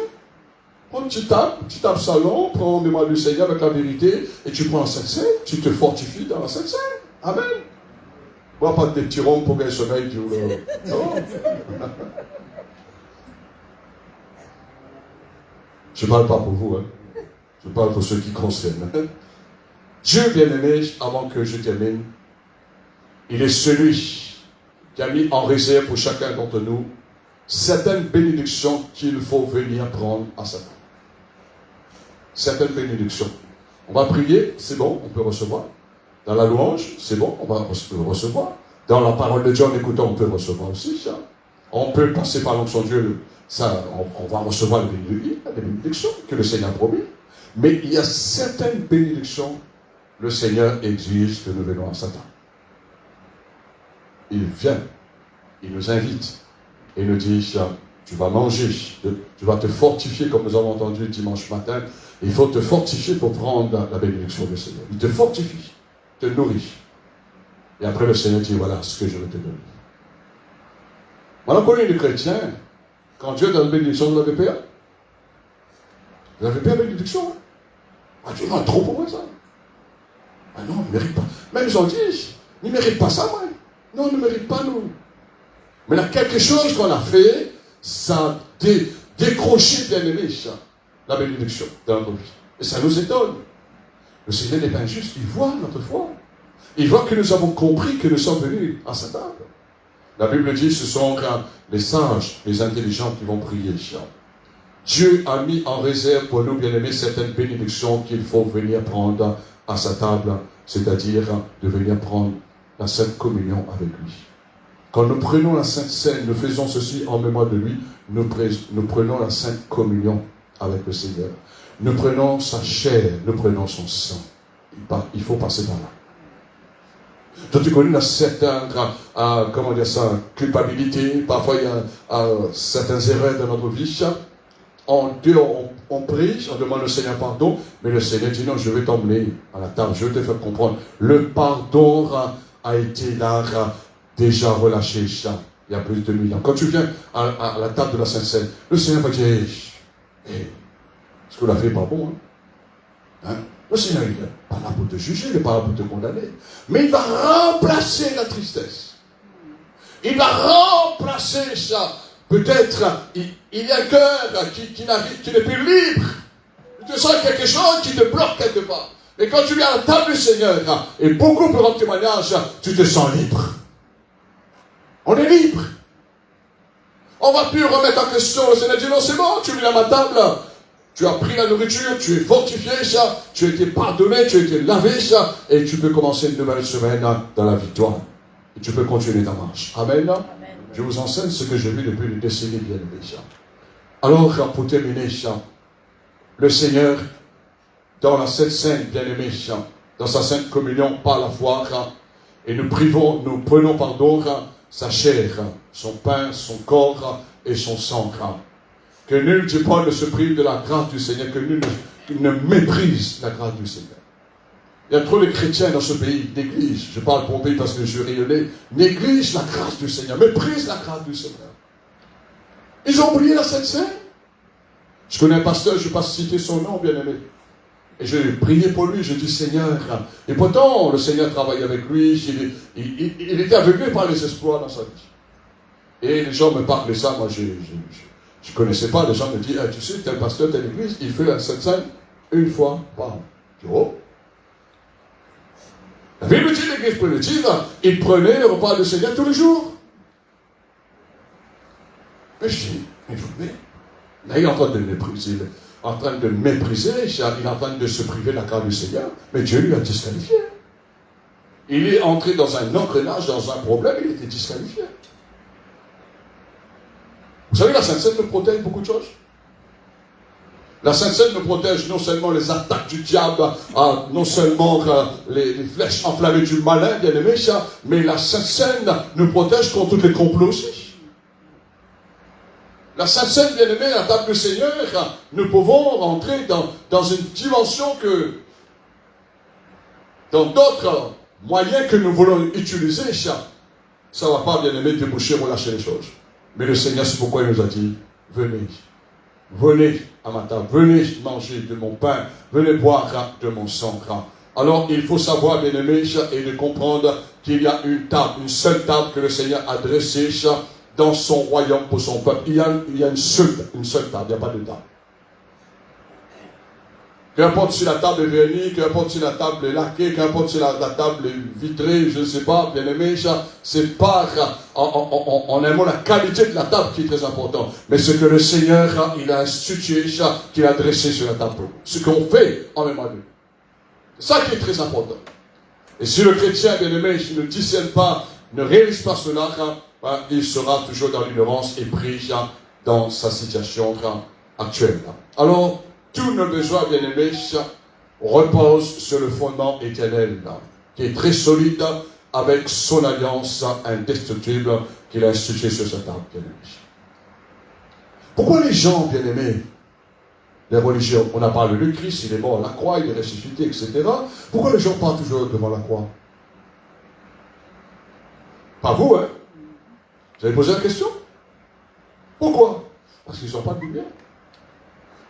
Prends une petite table salon, prends la mémoire du Seigneur avec la vérité, et tu prends la Sainte Seine, tu te fortifies dans la Sainte Seine. Amen. Moi, pas des petits ronds pour gagner sommeil, tu vois. Non. Je ne parle pas pour vous, hein. Je parle pour ceux qui concernent. Dieu, bien-aimé, avant que je termine, il est celui qui a mis en réserve pour chacun d'entre nous certaines bénédictions qu'il faut venir prendre à sa main. Certaines bénédictions. On va prier, c'est bon, on peut recevoir. Dans la louange, c'est bon, on va recevoir. Dans la parole de Dieu, en écoutant, on peut recevoir aussi. Ça. On peut passer par l'onction de Dieu, ça, on va recevoir les bénédictions que le Seigneur a promis. Mais il y a certaines bénédictions, le Seigneur exige que nous venons à sa table. Il vient, il nous invite et nous dit, tu vas manger, tu vas te fortifier, comme nous avons entendu dimanche matin. Il faut te fortifier pour prendre la bénédiction du Seigneur. Il te fortifie, te nourrit. Et après le Seigneur dit, voilà ce que je vais te donner. Maintenant, combien de chrétiens, quand Dieu donne la bénédiction, vous l'avez payé? Vous avez payé la bénédiction? Hein? Ah, Dieu en a trop pour moi, ça. Ah non, il ne mérite pas. Même ils ont dit, il ne mérite pas ça, moi. Non, il ne mérite pas, nous. Mais il y a quelque chose qu'on a fait, ça a décroché, bien aimé, ça, la bénédiction dans notre vie. Et ça nous étonne. Le Seigneur n'est pas injuste, il voit notre foi. Il voit que nous avons compris que nous sommes venus à sa table. La Bible dit, ce sont les sages, les intelligents qui vont prier. Dieu a mis en réserve pour nous, bien aimés, certaines bénédictions qu'il faut venir prendre à sa table, c'est-à-dire de venir prendre la Sainte Communion avec lui. Quand nous prenons la Sainte Seine, nous faisons ceci en mémoire de lui, nous prenons la Sainte Communion avec le Seigneur. Nous prenons sa chair, nous prenons son sang. Il faut passer par là. Toi, tu connais certaines, culpabilité, parfois il y a certaines erreurs dans notre vie. On prie, on demande au Seigneur pardon, mais le Seigneur dit non, je vais t'emmener à la table, je vais te faire comprendre. Le pardon a été là, déjà relâché, il y a plus de 1000 ans. Quand tu viens à la table de la Sainte Seine, le Seigneur va dire, ce que vous avez fait n'est pas bon. Hein? Le Seigneur n'est pas là pour te juger, il n'est pas là pour te condamner. Mais il va remplacer la tristesse. Il va remplacer ça. Peut-être, il y a un cœur qui n'est plus libre. Tu sens quelque chose qui te bloque quelque part. Et quand tu viens à la table du Seigneur, et beaucoup pour rendre témoignage, tu te sens libre. On est libre. On ne va plus remettre en question. Le Seigneur dit, non, c'est bon, tu viens à ma table. Tu as pris la nourriture, tu es fortifié, ça. Tu as été pardonné, tu as été lavé, ça. Et tu peux commencer une nouvelle semaine dans la victoire. Et tu peux continuer ta marche. Amen. Amen. Je vous enseigne ce que j'ai vu depuis des décennies bien aimées. Alors, pour terminer, le Seigneur, dans la Sainte Seine bien aimée, dans sa Sainte Communion par la foi, et nous prenons pardon, sa chair, son pain, son corps et son sang. Que nul du point ne se prive de la grâce du Seigneur, que nul ne méprise la grâce du Seigneur. Il y a trop de chrétiens dans ce pays, négligent, je parle pour mon pays parce que je suis rayonné, négligent la grâce du Seigneur, méprisent la grâce du Seigneur. Ils ont oublié la Sainte Seine. Je connais un pasteur, je ne vais pas citer son nom, bien aimé. Et je priais pour lui, je dis Seigneur. Et pourtant, le Seigneur travaille avec lui, il était aveuglé par les exploits dans sa vie. Et les gens me parlent de ça, moi je ne connaissais pas, les gens me disent, tu sais, tel pasteur, telle église, il fait la Sainte Seine une fois par an. Je dis, oh. La Bible dit, l'église primitive, ils prenaient le repas du Seigneur tous les jours. Mais je dis, mais là, il est en train de mépriser, il est en train de se priver de la grâce du Seigneur, mais Dieu lui a disqualifié. Il est entré dans un engrenage, dans un problème, il était disqualifié. Vous savez, la Sainte Seine nous protège beaucoup de choses. La Sainte Seine nous protège non seulement les attaques du diable, non seulement les flèches enflammées du malin, bien aimé, mais la Sainte Seine nous protège contre tous les complots aussi. La Sainte Seine, bien aimé, la table du Seigneur, nous pouvons rentrer dans une dimension que, dans d'autres moyens que nous voulons utiliser, ça ne va pas, bien aimé, déboucher ou lâcher les choses. Mais le Seigneur, c'est pourquoi il nous a dit, venez. Venez à ma table, venez manger de mon pain, venez boire de mon sang. Alors il faut savoir, bien aimé, et de comprendre qu'il y a une table, une seule table que le Seigneur a dressée dans son royaume pour son peuple. Il y a une seule table, il n'y a pas de table. Qu'importe si la table est vernie, qu'importe si la table est laquée, qu'importe si la table est vitrée, je ne sais pas, bien aimé, c'est pas en un mot la qualité de la table qui est très importante, mais ce que le Seigneur, il a institué, qu'il a dressé sur la table. Ce qu'on fait en mémoire de lui. C'est ça qui est très important. Et si le chrétien, bien aimé, ne discerne pas, ne réalise pas cela, il sera toujours dans l'ignorance et pris dans sa situation actuelle. Alors, tous nos besoins, bien-aimés, reposent sur le fondement éternel, qui est très solide avec son alliance indestructible qu'il a instituée sur sa table, bien-aimés. Pourquoi les gens, bien-aimés, les religions, on a parlé du Christ, il est mort à la croix, il est ressuscité, etc. Pourquoi les gens parlent toujours devant la croix? Pas vous, hein? Vous avez posé la question? Pourquoi? Parce qu'ils n'ont pas de lumière.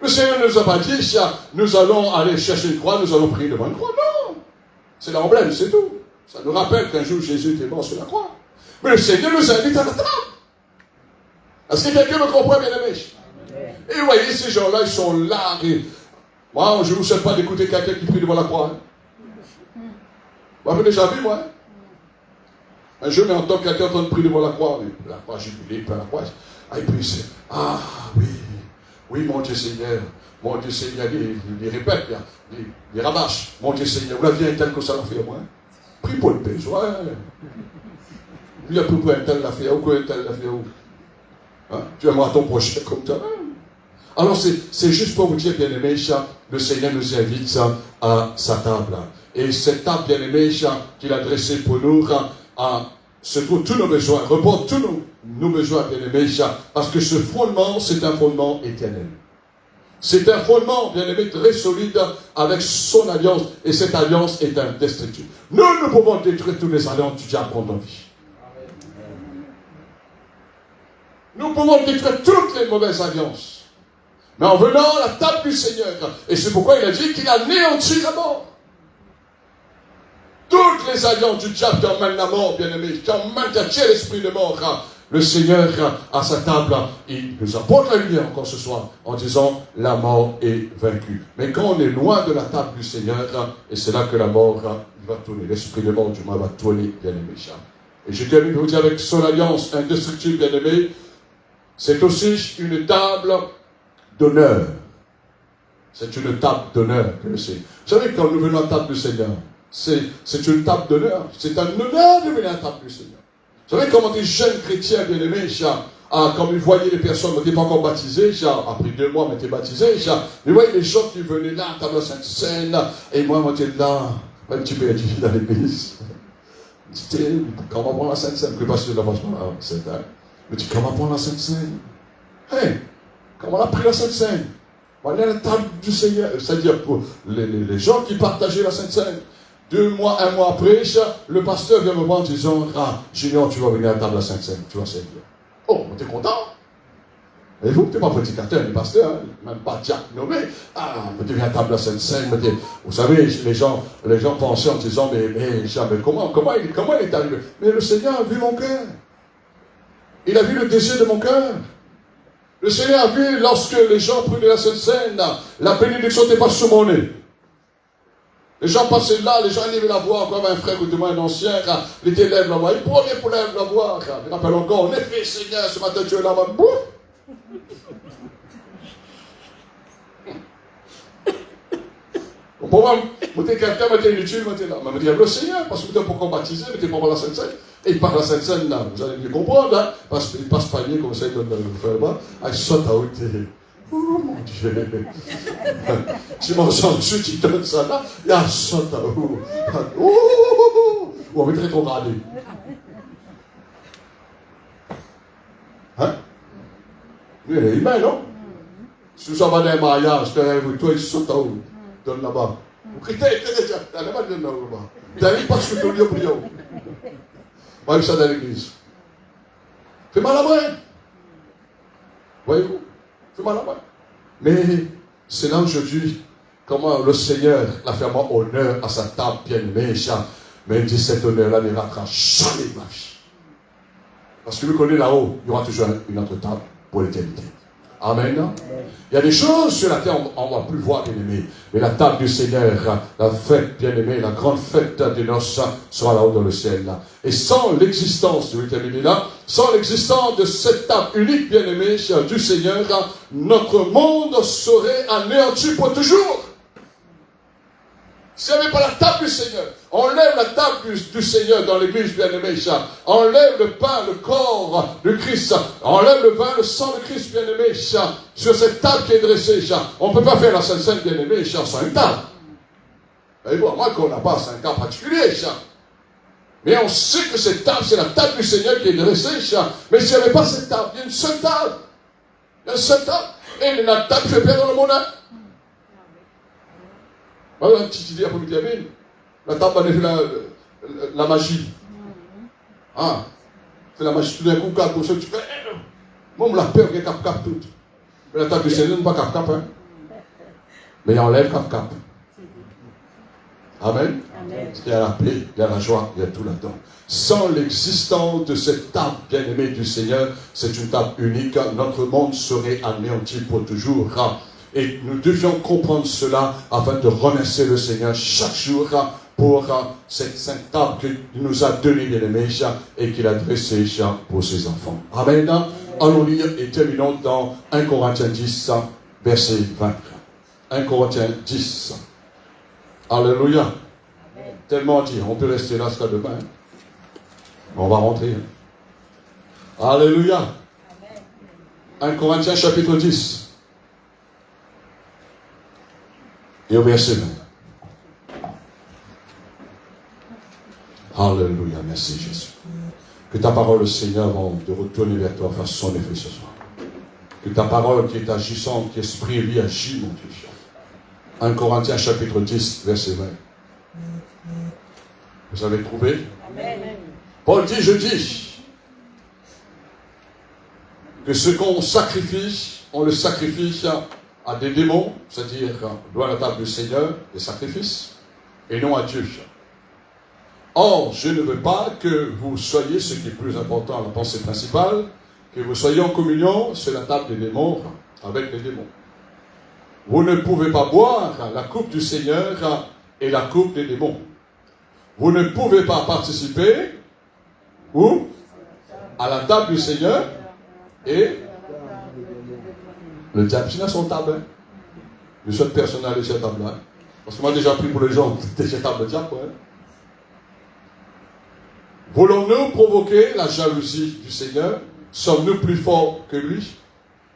Le Seigneur ne nous a pas dit, nous allons aller chercher une croix, nous allons prier devant une croix. Non! C'est l'emblème, c'est tout. Ça nous rappelle qu'un jour Jésus était mort sur la croix. Mais le Seigneur nous invite à la table. Est-ce que quelqu'un me comprend, bien aimé? Et vous voyez, ces gens-là, ils sont là. Moi, je ne vous souhaite pas d'écouter quelqu'un qui prie devant la croix. Vous avez déjà vu, moi? Un jour, j'entends quelqu'un en train de prier devant la croix. La croix, j'ai prié, la croix. Il prie, oui. Oui, mon Dieu Seigneur, il répète, il rabâche, mon Dieu Seigneur, vous la vie est telle que ça l'a fait, moi. Prie pour le besoin. Il a pris pour un tel l'a fait, ou quoi un tel l'a fait, où? Tu aimeras ton prochain comme toi. Alors, c'est juste pour vous dire, bien aimé, le Seigneur nous invite à sa table. Et cette table, bien aimé, qu'il a dressée pour nous, se trouve tous nos besoins, reporte tous nos besoins, bien aimés, parce que ce fondement, c'est un fondement éternel. C'est un fondement, bien aimé, très solide avec son alliance, et cette alliance est indestructible. Nous pouvons détruire toutes les alliances du diable contre notre vie. Nous pouvons détruire toutes les mauvaises alliances. Mais en venant à la table du Seigneur, et c'est pourquoi il a dit qu'il a anéanti la mort. Toutes les alliances du diable qui emmènent la mort, bien-aimé, qui attirent l'esprit de mort, le Seigneur, à sa table, il nous apporte la lumière encore ce soir, en disant, la mort est vaincue. Mais quand on est loin de la table du Seigneur, et c'est là que la mort va tourner, l'esprit de mort du mal va tourner, bien-aimé. Et je termine vous dire avec son alliance indestructible, bien-aimé, c'est aussi une table d'honneur. C'est une table d'honneur que c'est. Vous savez, quand nous venons à la table du Seigneur, c'est une table d'honneur. C'est un honneur de venir à la table du Seigneur. Vous savez comment des jeunes chrétiens bien-aimés, comme ils voyaient les personnes qui n'étaient pas encore baptisées, après 2 mois, ils étaient baptisés, mais voyez les gens qui venaient là, à la Sainte Seine, et moi, j'étais là, un petit peu étudié dans l'église. Je dis, comment prendre la Sainte Seine? Que parce que là, c'est ça. Je dis, comment prendre la Sainte Seine? Hey, comment on a pris la Sainte Seine? On est à la table du Seigneur, c'est-à-dire pour les gens qui partageaient la Sainte Seine. 2 mois, 1 mois après, le pasteur vient me voir en disant, Junior, tu vas venir à la table de la Sainte Seine, tu vas servir. Oh, t'es content? Et vous, tu n'es pas prédicateur, ni pasteur, hein, même pas diacre nommé. Tu viens à la table de la Sainte Seine. Vous savez, les gens pensaient en disant, mais comment il est arrivé? Mais le Seigneur a vu mon cœur. Il a vu le désir de mon cœur. Le Seigneur a vu, lorsque les gens prenaient la Sainte Seine, la bénédiction n'était pas sur mon nez. Les gens passaient là, les gens allaient la voir, comme un frère ou de moi, un ancien, il était lève la voix, il prenait pour lève la voix. Je rappelle encore, en effet, Seigneur, ce matin, tu es là-bas, boum. Pour moi, quelqu'un m'était inutile, m'était là. Mais me dit, le Seigneur, parce que tu es pour baptiser, mais tu es pour la Sainte-Seine. Et il part la Sainte-Seine, là, vous allez mieux comprendre, hein, parce qu'il passe panier comme ça, il donne le frère là-bas, il saute à haute. Oh mon Dieu! Si mon sang dessus, tu donnes ça là, il y a un saute à haut. Oh! Ou on va être rétrogradé. Hein? Oui, il est humain, non? Si vous avez un mariage, toi, il saute à haut. Donne là-bas. Vous criez, t'as là-bas, donne là-bas. T'as pas ce que tu as oublié. Voyez ça dans l'église. Fait mal à moi. Voyez-vous? Fait mal à moi. Mais c'est là où je dis comment le Seigneur a fait moi honneur à sa table bien-aimée. Mais il dit cet honneur-là ne ratera jamais ma vie. Parce que vous connaissez là-haut, il y aura toujours une autre table pour l'éternité. Amen. Il y a des choses sur la terre on ne va plus voir, bien-aimé. Mais la table du Seigneur, la fête, bien-aimé, la grande fête des noces sera là-haut dans le ciel. Et sans l'existence, je vais terminer là, sans l'existence de cette table unique, bien-aimé, du Seigneur, notre monde serait anéanti pour toujours. S'il n'y avait pas la table du Seigneur, enlève la table du Seigneur dans l'église, bien-aimé, enlève le pain, le corps de Christ, enlève le vin, le sang de Christ, bien-aimé, sur cette table qui est dressée, on ne peut pas faire la Sainte-Seine, bien-aimé, sans une table. Et bon, moi, qu'on n'a pas, c'est un cas particulier, mais on sait que cette table, c'est la table du Seigneur qui est dressée, mais s'il n'y avait pas cette table, il y a une seule table. Il y a une seule table. Et la table fait perdre le monde. Voilà, une petite idée après midi, la table a fait la magie. Ah, c'est la magie. Tout d'un coup, comme ça, tu fais. Moi, on me la peur, il y a cap-cap tout. Mais la table du Seigneur, n'est pas cap-cap. Hein. Mais il enlève cap-cap. Amen. Il y a la paix, il y a la joie, il y a tout là-dedans. Sans l'existence de cette table bien-aimée du Seigneur, c'est une table unique. Notre monde serait anéanti pour toujours. Et nous devions comprendre cela afin de remercier le Seigneur chaque jour pour cette sainte table qu'il nous a donnée, bien-aimé, et qu'il a dressée pour ses enfants. Amen. Allons lire et terminons dans 1 Corinthiens 10, verset 20. 1 Corinthiens 10. Alléluia. Amen. Tellement dit, on peut rester là jusqu'à demain. On va rentrer. Alléluia. Amen. 1 Corinthiens chapitre 10. Et au verset 20. Alléluia, merci Jésus. Que ta parole, Seigneur, avant de retourner vers toi, fasse son effet ce soir. Que ta parole qui est agissante, qui esprit et vie agit, mon Dieu. 1 Corinthiens chapitre 10, verset 20. Vous avez trouvé? Amen. Paul dit, je dis, que ce qu'on sacrifie, on le sacrifie à des démons, c'est-à-dire loin à la table du Seigneur, des sacrifices, et non à Dieu. Or, je ne veux pas que vous soyez, ce qui est plus important, la pensée principale, que vous soyez en communion sur la table des démons, avec les démons. Vous ne pouvez pas boire la coupe du Seigneur et la coupe des démons. Vous ne pouvez pas participer, où? À la table du Seigneur et le diable, c'est son table. Hein. Je souhaite personne aller sur cette table-là. Parce que moi, j'ai déjà pris pour les gens de cette table de diable. Hein. Voulons-nous provoquer la jalousie du Seigneur? Sommes-nous plus forts que lui?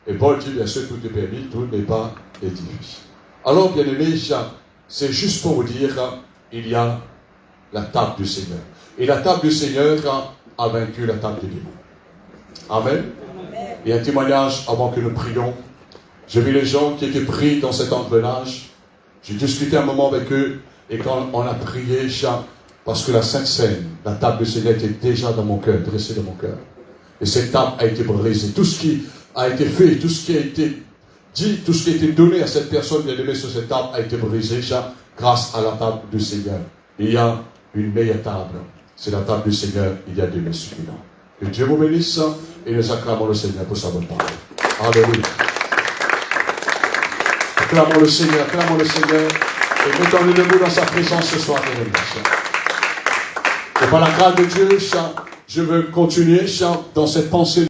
Et Paul dit, bien sûr, tout est permis, tout n'est pas édifié. Alors, bien aimé, c'est juste pour vous dire, il y a la table du Seigneur. Et la table du Seigneur a vaincu la table des démons. Amen. Et un témoignage avant que nous prions. J'ai vu les gens qui étaient pris dans cet engrenage. J'ai discuté un moment avec eux. Et quand on a prié, parce que la Sainte Seine, la table du Seigneur était déjà dans mon cœur, dressée dans mon cœur. Et cette table a été brisée. Tout ce qui a été fait, tout ce qui a été dit, tout ce qui a été donné à cette personne bien aimée sur cette table a été brisé grâce à la table du Seigneur. Il y a une meilleure table. C'est la table du Seigneur. Il y a des messieurs. Que Dieu vous bénisse et nous acclamons le Seigneur pour sa bonne parole. Alléluia. Acclamons le Seigneur, acclamons le Seigneur. Et mettons-nous debout dans sa présence ce soir, mesdames et sœurs. Et par la grâce de Dieu, je veux continuer dans cette pensée.